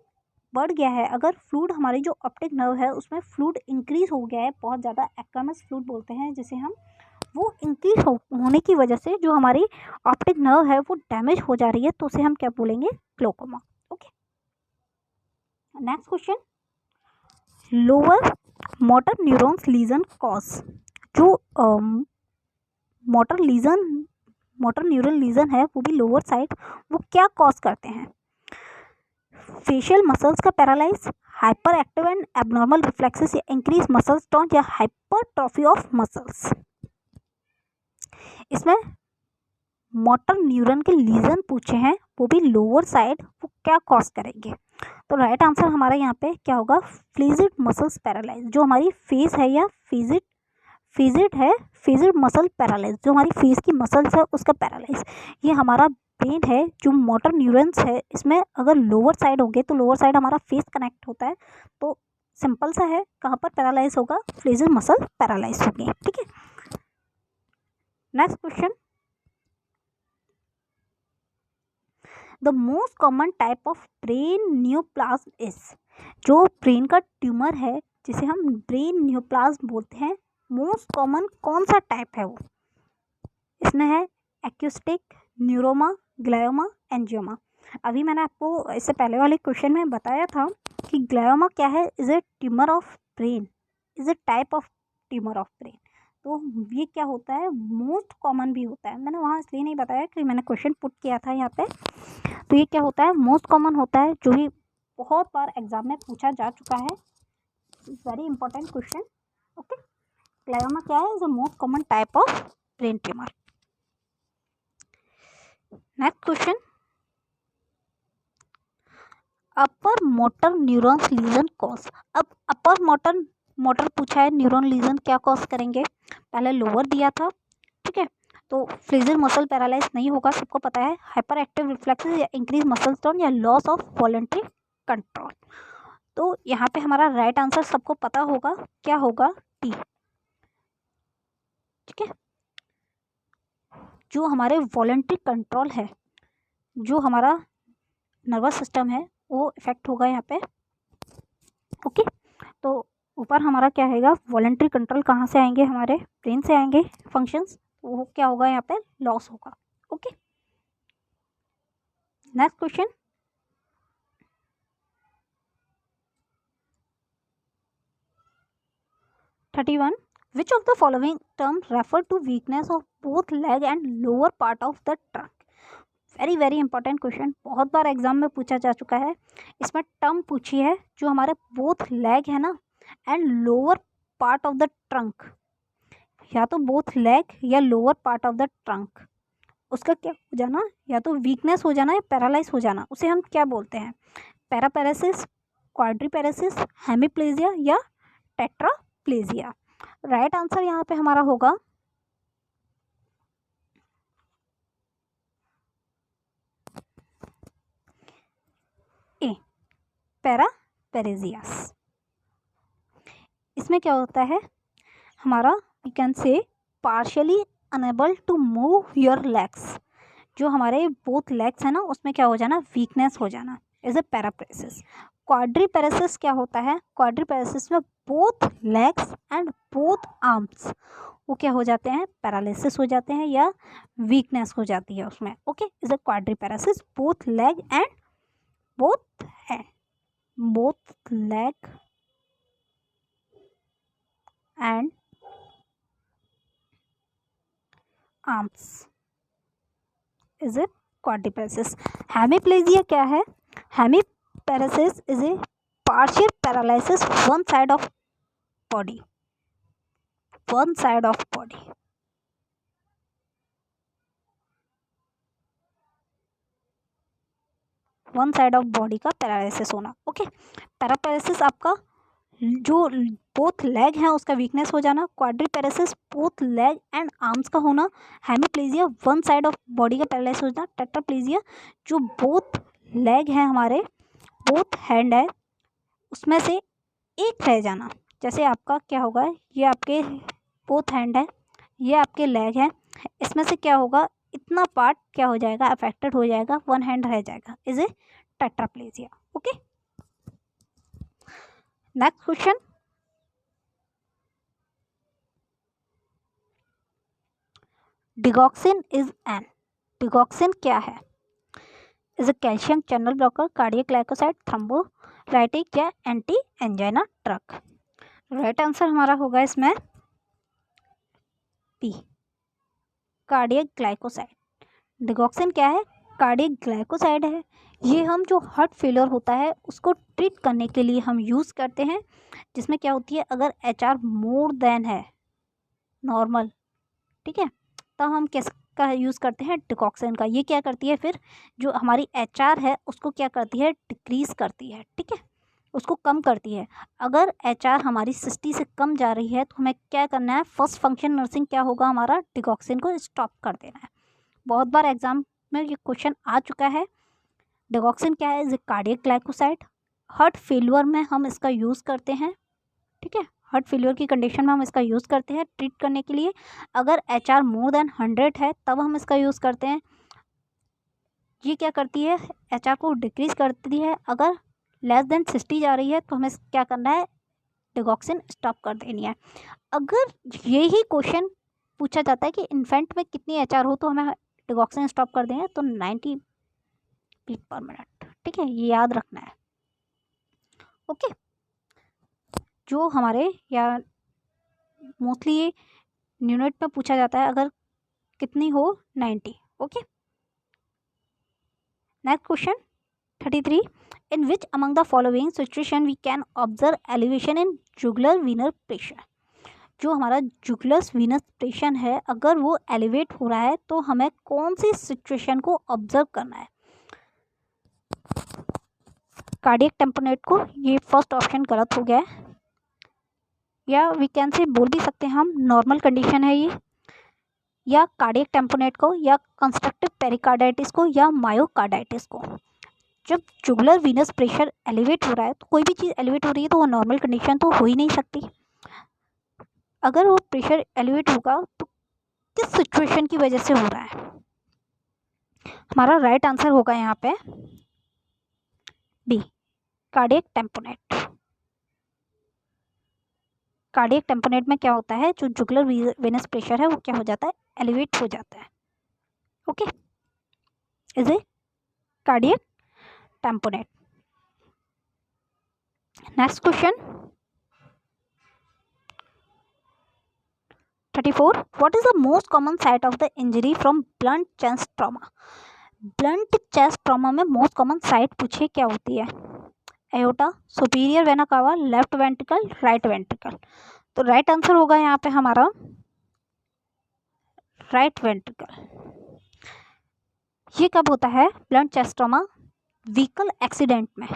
बढ़ गया है, अगर फ्लूइड हमारी जो ऑप्टिक नर्व है उसमें फ्लूइड इंक्रीज हो गया है बहुत ज़्यादा, एक्वामस फ्लूइड बोलते हैं जिसे हम, वो इंक्रीज होने की वजह से जो हमारी ऑप्टिक नर्व है वो डैमेज हो जा रही है, तो उसे हम क्या बोलेंगे, glaucoma. Okay, next question, lower motor neurons lesion cause, जो मोटर न्यूरल लीजन है वो भी लोअर साइड, वो क्या कॉज करते हैं, फेशियल मसल्स का paralyse, hyper active and abnormal reflexes या इंक्रीज मसल्स टोन या हाइपरट्रॉफी ऑफ मसल्स। इसमें मोटर न्यूरॉन के लीजन पूछे हैं वो भी लोअर साइड, वो क्या कॉज करेंगे, तो राइट आंसर हमारा यहाँ पे क्या होगा, फ्लेजिड मसल्स पैरालाइज, जो हमारी फेस है या फेजिड मसल पैरालाइज, जो हमारी फेस की मसल्स है उसका पैरालाइज। ये हमारा ब्रेन है, जो मोटर न्यूरॉन्स है इसमें अगर लोअर साइड होंगे तो लोअर साइड हमारा फेस कनेक्ट होता है, तो सिंपल सा है, कहाँ पर पैरालाइज होगा, फ्लेजिड मसल पैरालाइज होंगे। ठीक है, next question, the most common type of brain neoplasm is, जो ब्रेन का ट्यूमर है जिसे हम ब्रेन न्यूप्लाज्म बोलते हैं, मोस्ट कॉमन कौन सा टाइप है वो, इसमें है एक्यूस्टिक, न्यूरोमा, ग्लायोमा, एंजियोमा। अभी मैंने आपको इससे पहले वाले क्वेश्चन में बताया था कि ग्लायोमा क्या है, is A tumour of brain, is a type of tumour of brain, तो ये क्या होता है, मोस्ट कॉमन भी होता है, मैंने वहाँ इसलिए नहीं बताया कि मैंने क्वेश्चन पुट किया था यहाँ पे, तो ये क्या होता है, मोस्ट कॉमन होता है, जो भी बहुत बार एग्जाम में पूछा जा चुका है, very important question. Okay, glioma क्या है, is a most common type of brain tumour. Next question, upper motor neurons lesion cause, अब अपर मोटर पूछा है, न्यूरॉन लीजन क्या कॉज करेंगे, पहले लोअर दिया था, ठीक है, तो फ्लेजिड मसल पैरालाइज नहीं होगा, सबको पता है, हाइपर एक्टिव रिफ्लेक्सेस या इंक्रीज मसल टोन या लॉस ऑफ वॉलंटरी कंट्रोल, तो यहाँ पे हमारा राइट आंसर सबको पता होगा, क्या होगा, टी। ठीक है, जो हमारे वॉलंटरी कंट्रोल है, जो हमारा नर्वस सिस्टम है वो इफेक्ट होगा यहाँ पे। ओके, तो ऊपर हमारा क्या आएगा, वॉलंटरी कंट्रोल कहाँ से आएंगे, हमारे ब्रेन से आएंगे फंक्शंस, वो क्या होगा यहाँ पे, लॉस होगा। Okay, next question, (31) which of the following terms refer to weakness of both leg and lower part of the trunk? Very very important question, बहुत बार एग्जाम में पूछा जा चुका है, इसमें टर्म पूछी है, जो हमारे बोथ लेग है ना and lower part of the trunk, या तो बोथ लेग या lower part of the trunk, उसका क्या हो जाना, या तो वीकनेस हो जाना या पैरालाइज हो जाना, उसे हम क्या बोलते हैं, पैरापेरेसिस, क्वाड्रीपेरेसिस, हेमीप्लेजिया या टेट्राप्लेजिया। राइट आंसर यहाँ पे हमारा होगा ए, पैरापेरेसियास। इसमें क्या होता है, हमारा we can say partially unable to move your legs, जो हमारे बोथ लेग्स है ना उसमें क्या हो जाना, वीकनेस हो जाना, इज ए पैरापेरेसिस। क्वाड्रीपेरेसिस क्या होता है, क्वाड्रीपेरेसिस में both legs and both arms वो क्या हो जाते हैं, पैरालिसिस हो जाते हैं या वीकनेस हो जाती है उसमें। Okay, is a quadriparesis, both leg and both leg and arms is a quadriparesis. Hemiplegia क्या है, hemiparesis is a partial paralysis one side of body, one side of body. One side of body का paralysis होना। Okay, paraparesis आपका जो both leg हैं उसका weakness हो जाना, quadriparesis both leg and arms का होना, hemiplegia one side of body का पैरालाइसिस हो जाना, टेट्राप्लेजिया जो बोथ लेग हैं हमारे, बोथ हैंड है उसमें से एक रह जाना, जैसे आपका क्या होगा, ये आपके बोथ हैंड है, ये आपके लेग है, इसमें से क्या होगा, इतना पार्ट क्या हो जाएगा, अफेक्टेड हो जाएगा, वन हैंड रह जाएगा, is a tetraplegia. Okay, next question, digoxin digoxin क्या है? Is a calcium channel blocker, cardiac glycoside, thrombolytic या anti angina drug? Right answer हमारा होगा इसमें बी, कार्डियक ग्लाइकोसाइड। डिगॉक्सिन क्या है? कार्डियक ग्लाइकोसाइड है। ये हम जो हार्ट फेलियर होता है उसको ट्रीट करने के लिए हम यूज़ करते हैं, जिसमें क्या होती है, अगर HR मोर देन है नॉर्मल, ठीक है, तब हम किसका यूज़ करते हैं? डिगॉक्सिन का। ये क्या करती है फिर, जो हमारी HR है उसको क्या करती है? डिक्रीज़ करती है, ठीक है, उसको कम करती है। अगर HR हमारी 60 से कम जा रही है तो हमें क्या करना है? फर्स्ट फंक्शन नर्सिंग क्या होगा हमारा? डिगॉक्सिन को स्टॉप कर देना है। बहुत बार एग्जाम में ये क्वेश्चन आ चुका है। डिगॉक्सिन क्या है? Is cardiac glycoside. Heart failure में हम इसका यूज़ करते हैं, ठीक है, हार्ट फेलियर की कंडीशन में हम इसका यूज़ करते हैं ट्रीट करने के लिए। अगर HR मोर देन 100 है तब हम इसका यूज़ करते हैं। ये क्या करती है? HR को डिक्रीज़ करती है। अगर लेस देन 60 जा रही है तो हमें क्या करना है? डिगॉक्सिन स्टॉप कर देनी है। अगर यही क्वेश्चन पूछा जाता है कि इन्फेंट में कितनी HR हो तो हमें डिगॉक्सिन स्टॉप कर देंगे, तो 90 बीट पर मिनट, ठीक है, ये याद रखना है। ओके, जो हमारे या मोस्टली ये यूनिट में पूछा जाता है, अगर कितनी हो? 90। Okay, next question 33, in which among the following situation we can observe elevation in jugular venous pressure? जो हमारा जुगुलर वीनस प्रेशर है, अगर वो एलिवेट हो रहा है तो हमें कौन सी सिचुएशन को ऑब्जर्व करना है? कार्डियक टेम्पोनेट को, ये फर्स्ट ऑप्शन गलत हो गया है, या वी कैन से बोल भी सकते हैं हम नॉर्मल कंडीशन है ये, या कार्डियक टेम्पोनेट को, या कंस्ट्रक्टिव पेरिकार्डाइटिस को, या मायोकार्डाइटिस को। जब जुगुलर वीनस प्रेशर एलिवेट हो रहा है तो कोई भी चीज़ एलिवेट हो रही है तो वो नॉर्मल कंडीशन तो हो ही नहीं सकती। अगर वो प्रेशर एलिवेट होगा तो किस सिचुएशन की वजह से हो रहा है? हमारा राइट आंसर होगा यहाँ पे B, cardiac tamponade. Cardiac tamponade में क्या होता है, जो जुगुलर वीनस प्रेशर है वो क्या हो जाता है? एलिवेट हो जाता है। Okay, is A cardiac tamponade. Next question 34, what is the most common site of the injury from blunt chest trauma? Blunt chest trauma में मोस्ट कॉमन साइट पूछे क्या होती है? Aorta, superior vena cava, left ventricle, right ventricle. तो right answer होगा यहाँ पे हमारा राइट वेंट्रिकल। ये कब होता है blunt chest trauma? Vehicle accident में,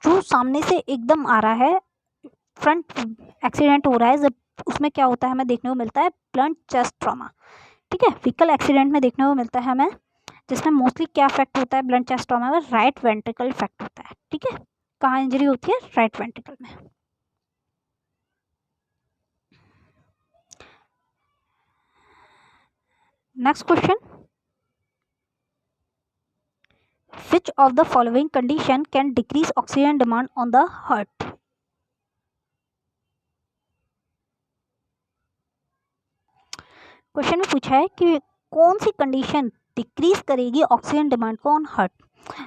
जो सामने से एकदम आ रहा है, फ्रंट एक्सीडेंट हो रहा है, जब उसमें क्या होता है हमें देखने को मिलता है ब्लंट चेस्ट ट्रॉमा, ठीक है, व्हीकल एक्सीडेंट में देखने को मिलता है हमें, जिसमें मोस्टली क्या इफेक्ट होता है ब्लंट चेस्ट ट्रॉमा में? राइट वेंट्रिकल इफेक्ट होता है, ठीक है। कहाँ इंजरी होती है? राइट वेंट्रिकल में। Next question, which of the following condition can decrease oxygen demand on the heart? Question में पूछा है कि कौन सी कंडीशन डिक्रीज करेगी ऑक्सीजन डिमांड को ऑन हार्ट?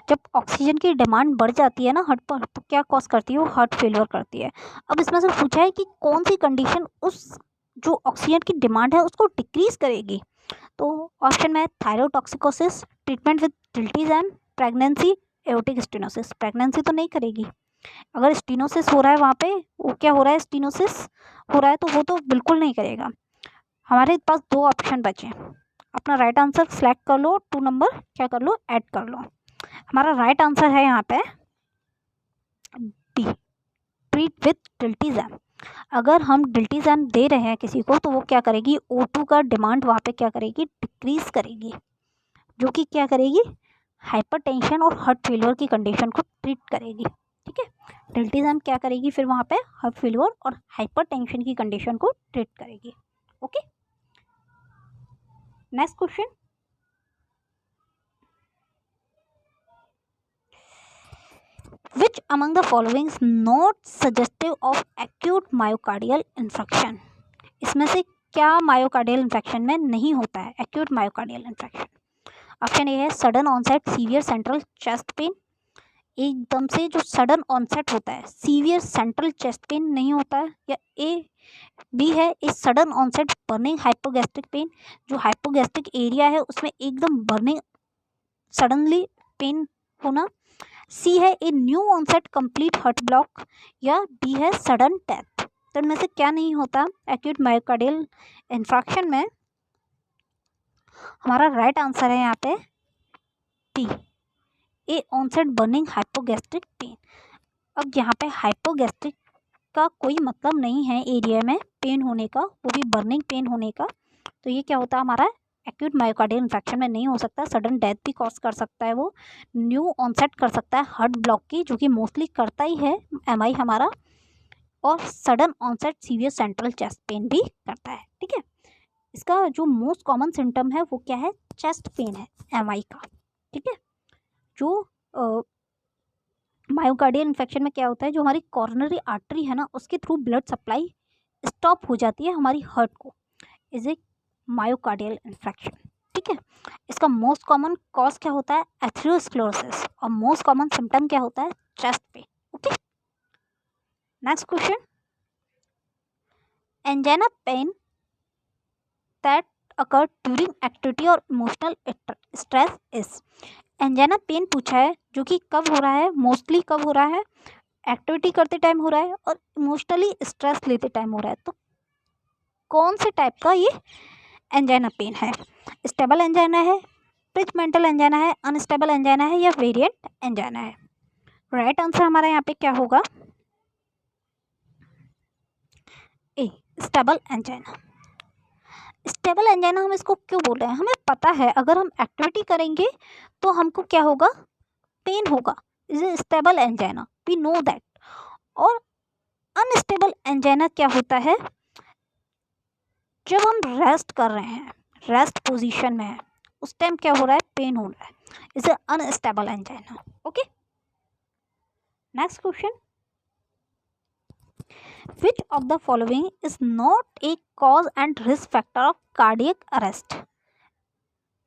जब ऑक्सीजन की डिमांड बढ़ जाती है ना हार्ट पर, तो क्या कॉज करती है? वो हार्ट फेलियर करती है। अब इसमें से पूछा है कि कौन सी कंडीशन उस जो ऑक्सीजन की डिमांड है उसको डिक्रीज करेगी। तो ऑप्शन में thyrotoxicosis, treatment with diltiazem, pregnancy, aortic stenosis. Pregnancy तो नहीं करेगी। अगर स्टीनोसिस हो रहा है वहाँ पे, वो क्या हो रहा है, स्टीनोसिस हो रहा है, तो वो तो बिल्कुल नहीं करेगा। हमारे पास दो ऑप्शन बचे, अपना राइट आंसर सेलेक्ट कर लो, 2 नंबर क्या कर लो, ऐड कर लो। हमारा राइट आंसर है यहाँ पे बी, ट्रीट विथ डिल्टीज़ैम। अगर हम डिल्टीज़ैम दे रहे हैं किसी को तो वो क्या करेगी, O2 का डिमांड वहाँ पे क्या करेगी, डिक्रीज करेगी, जो कि क्या करेगी, हाइपरटेंशन और हार्ट फेलियर की कंडीशन को ट्रीट करेगी, ठीक है। डिल्टीज़ैम क्या करेगी फिर वहाँ पे, हार्ट फेलियर और हाइपरटेंशन की कंडीशन को ट्रीट करेगी। Okay, next question which among the following is not suggestive of acute myocardial infection. इसमें से क्या मायोकार्डियल इन्फेक्शन में नहीं होता है acute myocardial infection? Option A है sudden onset severe central chest pain, एकदम से जो सडन ऑनसेट होता है सीवियर सेंट्रल चेस्ट पेन नहीं होता है, या बी है a sudden onset burning hypogastric pain, जो हाइपोगैस्ट्रिक एरिया है उसमें एकदम बर्निंग सडनली पेन होना, सी है a new onset complete heart block, या डी है सडन डेथ। तो इनमें से क्या नहीं होता एक्यूट मायोकार्डियल इन्फ्रैक्शन में? हमारा राइट आंसर है यहाँ पे डी, ए ऑनसेट बर्निंग हाइपोगैस्ट्रिक पेन। अब यहाँ पे हाइपोगैस्ट्रिक का कोई मतलब नहीं है एरिया में पेन होने का, वो भी बर्निंग पेन होने का, तो ये क्या होता है हमारा एक्यूट मायोकार्डियल इन्फेक्शन में नहीं हो सकता। सडन डेथ भी कॉज कर सकता है, वो न्यू ऑनसेट कर सकता है हार्ट ब्लॉक की, जो कि मोस्टली करता ही है एमआई हमारा, और sudden onset severe central chest pain भी करता है। ठीक है, इसका जो मोस्ट कॉमन सिम्टम है वो क्या है? चेस्ट पेन है एमआई का। ठीक है, जो मायोकार्डियल इन्फेक्शन में क्या होता है, जो हमारी कॉर्नरी आर्टरी है ना उसके थ्रू ब्लड सप्लाई स्टॉप हो जाती है हमारी हार्ट को, इज ए मायोकार्डियल इन्फेक्शन। ठीक है, इसका मोस्ट कॉमन कॉज क्या होता है? एथेरोस्क्लेरोसिस, और मोस्ट कॉमन सिम्टम क्या होता है? Chest pain. Okay, next question, angina pain that occur during activity और emotional stress is. Angina pain पूछा है जो कि कब हो रहा है, मोस्टली कब हो रहा है? एक्टिविटी करते टाइम हो रहा है और इमोशनली स्ट्रेस लेते टाइम हो रहा है। तो कौन से टाइप का ये एंजाइना पेन है? स्टेबल एंजाइना है, प्रीमेंटल एंजाइना है, अनस्टेबल एंजाइना है, या वेरिएंट एंजाइना है? राइट आंसर हमारा यहाँ पे क्या होगा? ए, स्टेबल एंजाइना। स्टेबल एंजाइना हम इसको क्यों बोल रहे हैं? हमें पता है अगर हम एक्टिविटी करेंगे तो हमको क्या होगा? पेन होगा, is a stable angina, we know that. और अनस्टेबल एंजाइना क्या होता है? जब हम रेस्ट कर रहे हैं, रेस्ट पोजीशन में है, उस टाइम क्या हो रहा है? पेन हो रहा है, is A unstable angina. Okay, next question, which of the following is not a cause and risk factor of cardiac arrest?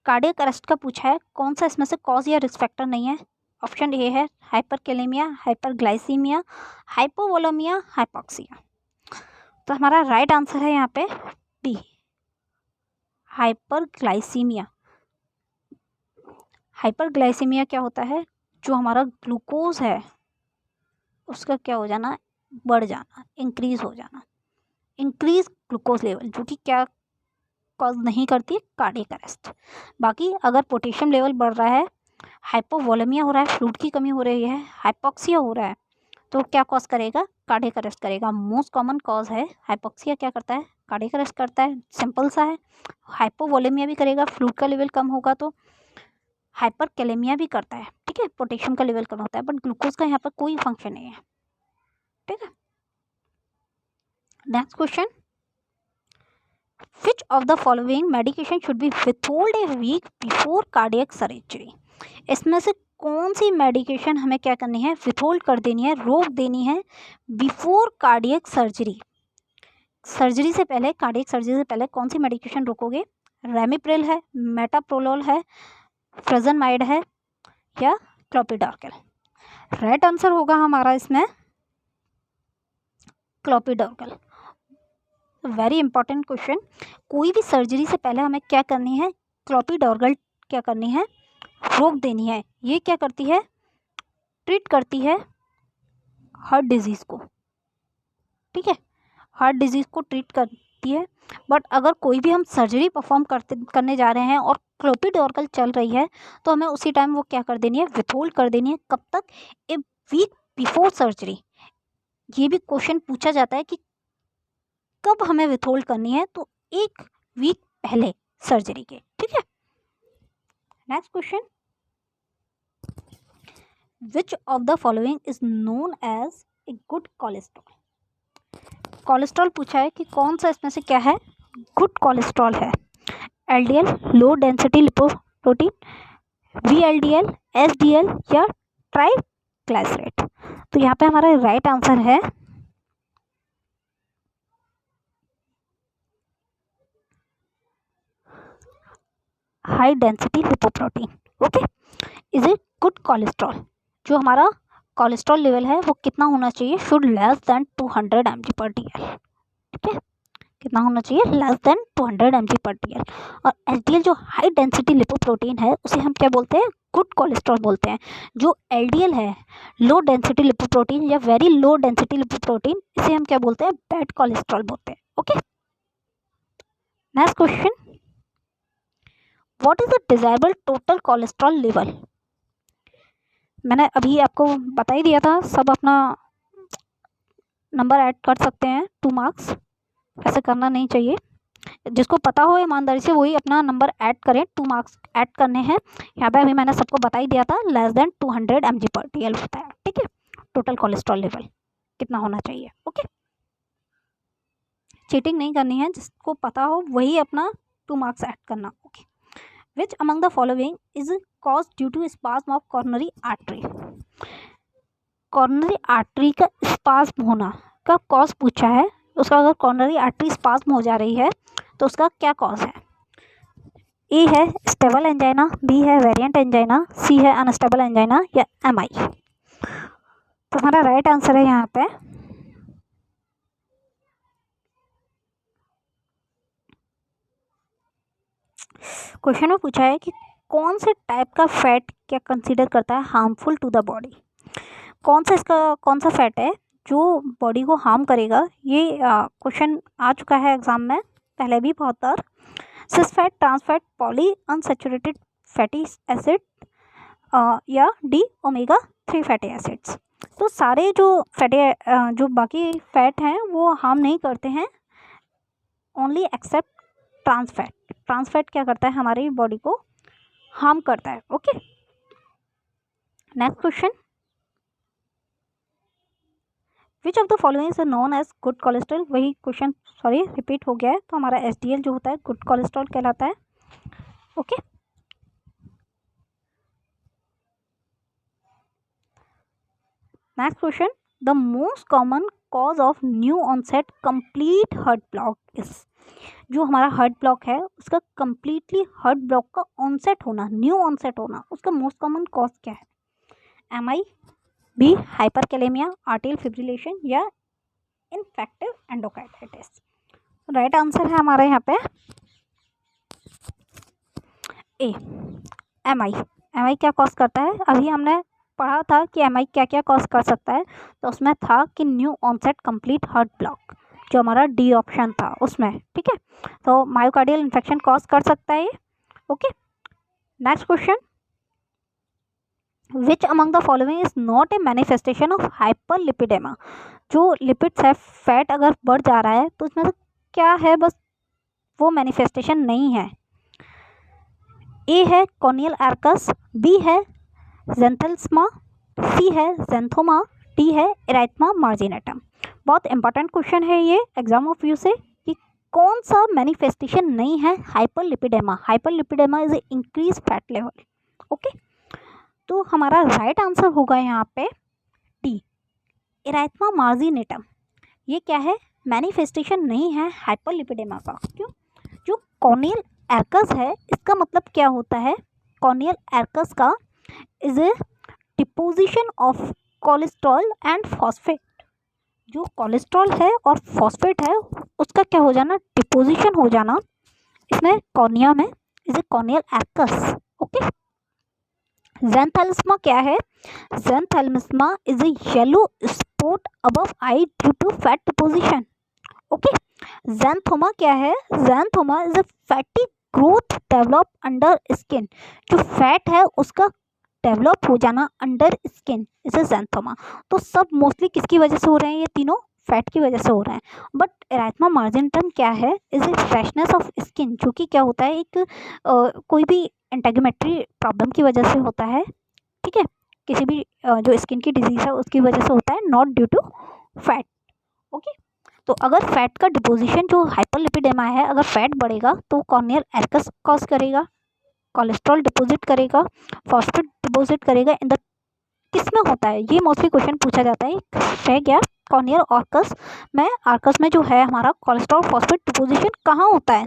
Cardiac arrest का पूछा है, कौन सा इसमें से कॉज या रिस्क फैक्टर नहीं है? ऑप्शन ए है हाइपरकैलेमिया, हाइपरग्लाइसीमिया, हाइपोवोलेमिया, हाइपोक्सिया। तो हमारा राइट आंसर है यहाँ पे बी, हाइपरग्लाइसीमिया। हाइपरग्लाइसीमिया क्या होता है? जो हमारा ग्लूकोज है उसका क्या हो जाना? बढ़ जाना, इंक्रीज हो जाना, इंक्रीज ग्लूकोज लेवल, जो कि क्या कॉज नहीं करती? Cardiac arrest. बाकी अगर पोटेशियम लेवल बढ़ रहा है, हाइपोवोलेमिया हो रहा है, फ्लूइड की कमी हो रही है, हाइपोक्सिया हो रहा है, तो क्या कॉज करेगा? कार्डियक अरेस्ट करेगा। मोस्ट कॉमन कॉज है हाइपोक्सिया, क्या करता है? कार्डियक अरेस्ट करता है, सिंपल सा है। हाइपोवोलेमिया भी करेगा, फ्लूइड का लेवल कम होगा तो हाइपरकैलेमिया भी करता है। ठीक है, पोटेशियम का लेवल कम होता है, बट ग्लूकोज का यहाँ पर कोई फंक्शन नहीं है। ठीक है, next question, which of the following medication should be withheld a week before cardiac surgery? इसमें से कौन सी मेडिकेशन हमें क्या करनी है? विथहोल्ड कर देनी है, रोक देनी है बिफोर कार्डियक सर्जरी। सर्जरी से पहले, कार्डियक सर्जरी से पहले कौन सी मेडिकेशन रोकोगे? रेमिप्रिल है, मेटाप्रोलोल है, फ्रेजनमाइड है, या क्लोपिडोग्रेल? राइट आंसर होगा हमारा इसमें क्लोपिडोग्रेल। वेरी इंपॉर्टेंट क्वेश्चन, कोई भी सर्जरी से पहले हमें क्या करनी है? क्लोपिडोग्रेल क्या करनी है? रोक देनी है। ये क्या करती है? ट्रीट करती है हार्ट डिजीज़ को। ठीक है, हार्ट डिजीज़ को ट्रीट करती है। बट अगर कोई भी हम सर्जरी परफॉर्म करने जा रहे हैं और क्लोपिडोग्रेल चल रही है तो हमें उसी टाइम वो क्या कर देनी है? विथहोल्ड कर देनी है। कब तक? A week before surgery. ये भी क्वेश्चन पूछा जाता है कि कब हमें विथहोल्ड करनी है, तो एक वीक पहले सर्जरी के। ठीक है, next question, which of the following is known as a good cholesterol? Cholesterol पूछा है कि कौन सा इसमें से क्या है गुड कोलेस्ट्रॉल है? LDL, low density lipoprotein, VLDL, SDL, या ट्राइग्लिसराइड? तो यहाँ पे हमारा राइट आंसर है high density lipoprotein. Okay, is a good cholesterol. जो हमारा कोलेस्ट्रॉल लेवल है वो कितना होना चाहिए, शुड लेस देन 200 mg/dl। ठीक है, कितना होना चाहिए, लेस देन 200 mg/dl। और एचडीएल जो हाई डेंसिटी लिपोप्रोटीन है उसे हम क्या बोलते हैं, गुड कोलेस्ट्रॉल बोलते हैं। जो एलडीएल है, लो डेंसिटी लिपोप्रोटीन या वेरी लो डेंसिटी लिपोप्रोटीन, इसे हम क्या बोलते हैं, बैड कोलेस्ट्रॉल बोलते हैं। Okay, next question, what is the desirable total cholesterol level. मैंने अभी आपको बता ही दिया था, सब अपना नंबर ऐड कर सकते हैं, 2 मार्क्स, ऐसे करना नहीं चाहिए। जिसको पता हो ईमानदारी से वही अपना नंबर ऐड करें, 2 मार्क्स ऐड करने हैं। यहाँ पे अभी मैंने सबको बता ही दिया था, लेस देन 200 mg/dl होता है। ठीक है, टोटल कोलेस्ट्रॉल लेवल कितना होना चाहिए। ओके, चीटिंग नहीं करनी है, जिसको पता हो वही अपना 2 मार्क्स ऐड करना। Okay, which among the following is cause due to spasm of coronary artery. Coronary artery का स्पाज्म होना का कॉज पूछा है, उसका अगर कॉर्नरी आर्टरी स्पाज्म हो जा रही है तो उसका क्या कॉज है। ए है स्टेबल एंजाइना, बी है वेरिएंट एंजाइना, सी है अनस्टेबल एंजाइना, या एम आई। तो हमारा राइट आंसर है यहाँ पे क्वेश्चन में पूछा है कि कौन से टाइप का फैट क्या कंसीडर करता है हार्मफुल टू द बॉडी। कौन सा फैट है जो बॉडी को हार्म करेगा। ये क्वेश्चन आ चुका है एग्जाम में पहले भी बहुत बार। Cis fat, trans fat, poly unsaturated fatty acid या डी ओमेगा 3 फैटी एसिड्स। तो सारे जो बाकी फैट हैं वो हार्म नहीं करते हैं, only except trans fat. Trans fat क्या करता है, हमारी बॉडी को हार्म करता है। Okay, next question, which of the following is known as good cholesterol. वही क्वेश्चन रिपीट हो गया है, तो हमारा एचडीएल जो होता है गुड कोलेस्ट्रॉल कहलाता है। Okay, next question, the most common cause of new onset complete heart block is. जो हमारा हार्ट ब्लॉक है उसका कंप्लीटली हार्ट ब्लॉक का ऑनसेट होना, न्यू ऑनसेट होना, उसका मोस्ट कॉमन कॉज क्या है। M I, B hyperkalaemia, atrial fibrillation, या इन्फेक्टिव एंडोकार्डाइटिस। राइट आंसर है हमारा यहाँ पे ए, एम आई क्या कॉज करता है। अभी हमने पढ़ा था कि एम आई क्या क्या कॉज कर सकता है, तो उसमें था कि new onset complete heart block, जो हमारा डी ऑप्शन था उसमें। ठीक है, तो मायोकार्डियल इन्फेक्शन कॉज कर सकता है ये। Okay, next question, which among the following is not a manifestation of hyperlipidaemia. जो लिपिड्स है, फैट अगर बढ़ जा रहा है तो उसमें से क्या है, बस वो मैनिफेस्टेशन नहीं है। ए है कॉर्नियल एर्कस, बी है ज़ेंथेल्स्मा, सी है ज़ेंथोमा, डी है एराइथमा मार्जिनेटम। बहुत इंपॉर्टेंट क्वेश्चन है ये एग्जाम ऑफ व्यू से, कि कौन सा मैनिफेस्टेशन नहीं है hyperlipidaemia. Hyperlipidaemia is a increase fat level. Okay, तो हमारा राइट आंसर होगा यहाँ पे डी, एराइथमा मार्जिनेटम। ये क्या है, मैनिफेस्टेशन नहीं है हाइपरलिपिडेमा का। क्यों, जो कॉर्नियल एर्कस है इसका मतलब क्या होता है, कॉर्नियल एर्कस का is a deposition of cholesterol and phosphate. जो कोलेस्ट्रॉल है और फॉस्फेट है उसका क्या हो जाना, डिपोजिशन हो जाना इसमें कॉर्निया में, is a corneal arcus. Okay, xanthelasma क्या है, xanthelasma is a yellow spot above eye due to fat deposition. Okay, xanthoma क्या है, xanthoma is a fatty growth develop under skin. जो फैट है उसका डेवलप हो जाना under skin is a xanthoma. तो सब मोस्टली किसकी वजह से हो रहे हैं, ये तीनों फैट की वजह से हो रहे हैं। बट एराइथमा मार्जिनेटम क्या है, is A freshness of skin, जो कि क्या होता है, एक कोई भी इंटेगुमेंट्री प्रॉब्लम की वजह से होता है। ठीक है, किसी भी जो स्किन की डिजीज़ है उसकी वजह से होता है, not due to fat. Okay, तो अगर फैट का डिपोजिशन जो हाइपरलिपिडेमा है, अगर फैट बढ़ेगा तो कॉर्नियल एर्कस कॉज करेगा, कोलेस्ट्रॉल डिपॉजिट करेगा, फॉस्फेट डिपॉजिट करेगा इन द किस में होता है, ये मोस्टली क्वेश्चन पूछा जाता है। है क्या, कॉर्नियल ऑर्कस में, आर्कस में जो है हमारा कोलेस्ट्रॉल फॉस्फेट डिपोजिशन कहाँ होता है,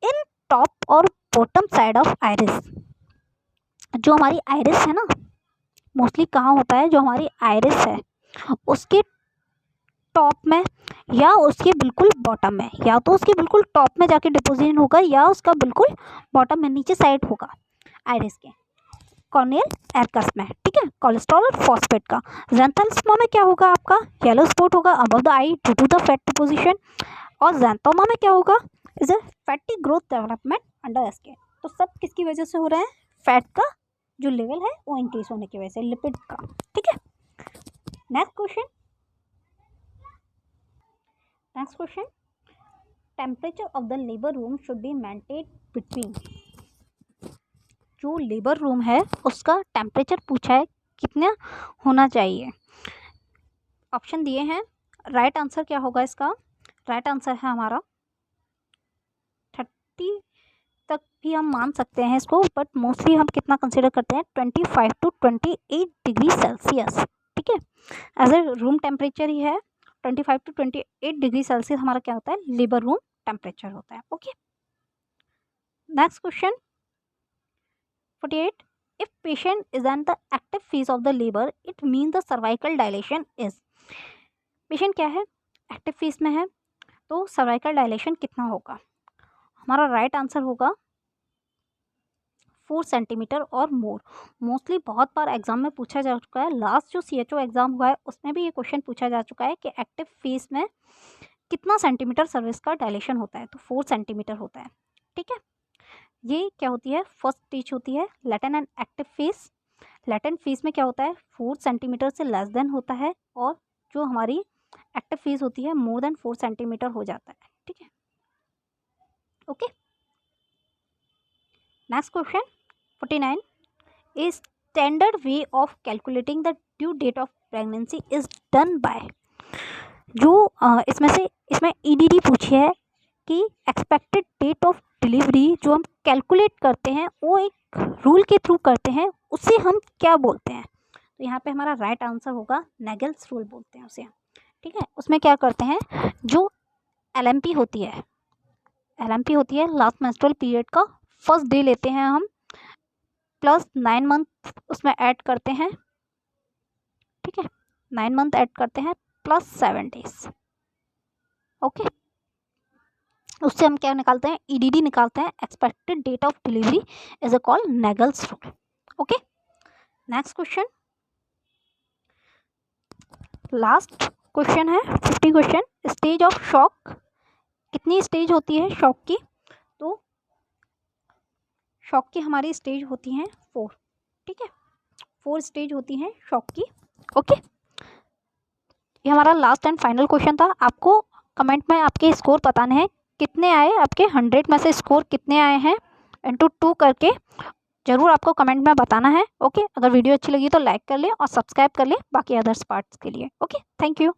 इन टॉप और बॉटम साइड ऑफ आइरिस। जो हमारी आइरिस है ना, मोस्टली कहाँ होता है, जो हमारी आइरिस है उसके टॉप में या उसके बिल्कुल बॉटम में, या तो उसके बिल्कुल टॉप में जाके डिपोजिशन होगा या उसका बिल्कुल बॉटम में नीचे साइड होगा आइरिस के, कॉर्नियल एर्कस में, ठीक है। कोलेस्ट्रॉल और फॉस्फेट का ज़ैंथोमा में क्या होगा, आपका येलो स्पॉट होगा above the eye due to the fat deposition, और ज़ैंथोमा में क्या होगा, is a fatty growth development under skin. तो सब किसकी वजह से हो रहा है, फैट का जो लेवल है वो इंक्रीज होने की वजह से, लिपिड का, ठीक है। Next question, temperature of the labour room should be maintain between. जो लेबर रूम है उसका टेम्परेचर पूछा है कितना होना चाहिए। ऑप्शन दिए हैं, राइट आंसर क्या होगा इसका, राइट आंसर है हमारा 30 तक भी हम मान सकते हैं इसको, बट मोस्टली हम कितना कंसिडर करते हैं 25 to 28 डिग्री सेल्सियस, ठीक है। एज ए रूम टेम्परेचर ही है 25 to 28 डिग्री सेल्सियस हमारा क्या होता है, लेबर रूम टेम्परेचर होता है, okay. Next question 48, if patient is in the active phase of the labor it means the cervical dilation is। Patient क्या है, एक्टिव फेज में है, तो सर्वाइकल डायलेशन कितना होगा, हमारा राइट आंसर होगा 4 सेंटीमीटर और मोर। मोस्टली बहुत बार एग्जाम में पूछा जा चुका है, लास्ट जो CHO एग्जाम हुआ है उसमें भी ये क्वेश्चन पूछा जा चुका है कि एक्टिव फेज में कितना सेंटीमीटर सर्विस का डायलेशन होता है, तो 4 सेंटीमीटर होता है, ठीक है। ये क्या होती है, फर्स्ट स्टेज होती है latent and active phase. Latent phase में क्या होता है 4 सेंटीमीटर से लेस देन होता है, और जो हमारी एक्टिव फेज होती है मोर देन 4 सेंटीमीटर हो जाता है, ठीक है, okay. Next question 49, a standard way of calculating the due date of pregnancy is done by. जो इसमें EDD पूछी है कि एक्सपेक्टेड डेट ऑफ डिलीवरी जो हम कैलकुलेट करते हैं वो एक रूल के थ्रू करते हैं, उसे हम क्या बोलते हैं, तो यहाँ पे हमारा राइट आंसर होगा नेगल्स रूल बोलते हैं उसे, ठीक है। उसमें क्या करते हैं, जो LMP होती है लास्ट मेंस्ट्रुअल पीरियड का फर्स्ट डे लेते हैं हम, प्लस 9 मंथ उसमें ऐड करते हैं, ठीक है, 9 मंथ ऐड करते हैं प्लस 7 डेज, ओके। उससे हम क्या निकालते हैं, EDD निकालते हैं, expected date of delivery is a called Naegele's rule, okay. Next question, last question है 50 क्वेश्चन, स्टेज ऑफ शॉक। कितनी स्टेज होती है शॉक की, तो शॉक की हमारी स्टेज होती हैं 4, ठीक है, 4 स्टेज होती हैं शॉक की, ओके। ये हमारा लास्ट एंड फाइनल क्वेश्चन था। आपको कमेंट में आपके स्कोर बताने हैं कितने आए, आपके 100 में से स्कोर कितने आए हैं, इंटू 2 करके ज़रूर आपको कमेंट में बताना है, ओके। अगर वीडियो अच्छी लगी तो लाइक कर लें और सब्सक्राइब कर लें बाकी अदर्स पार्ट्स के लिए, ओके। Thank you.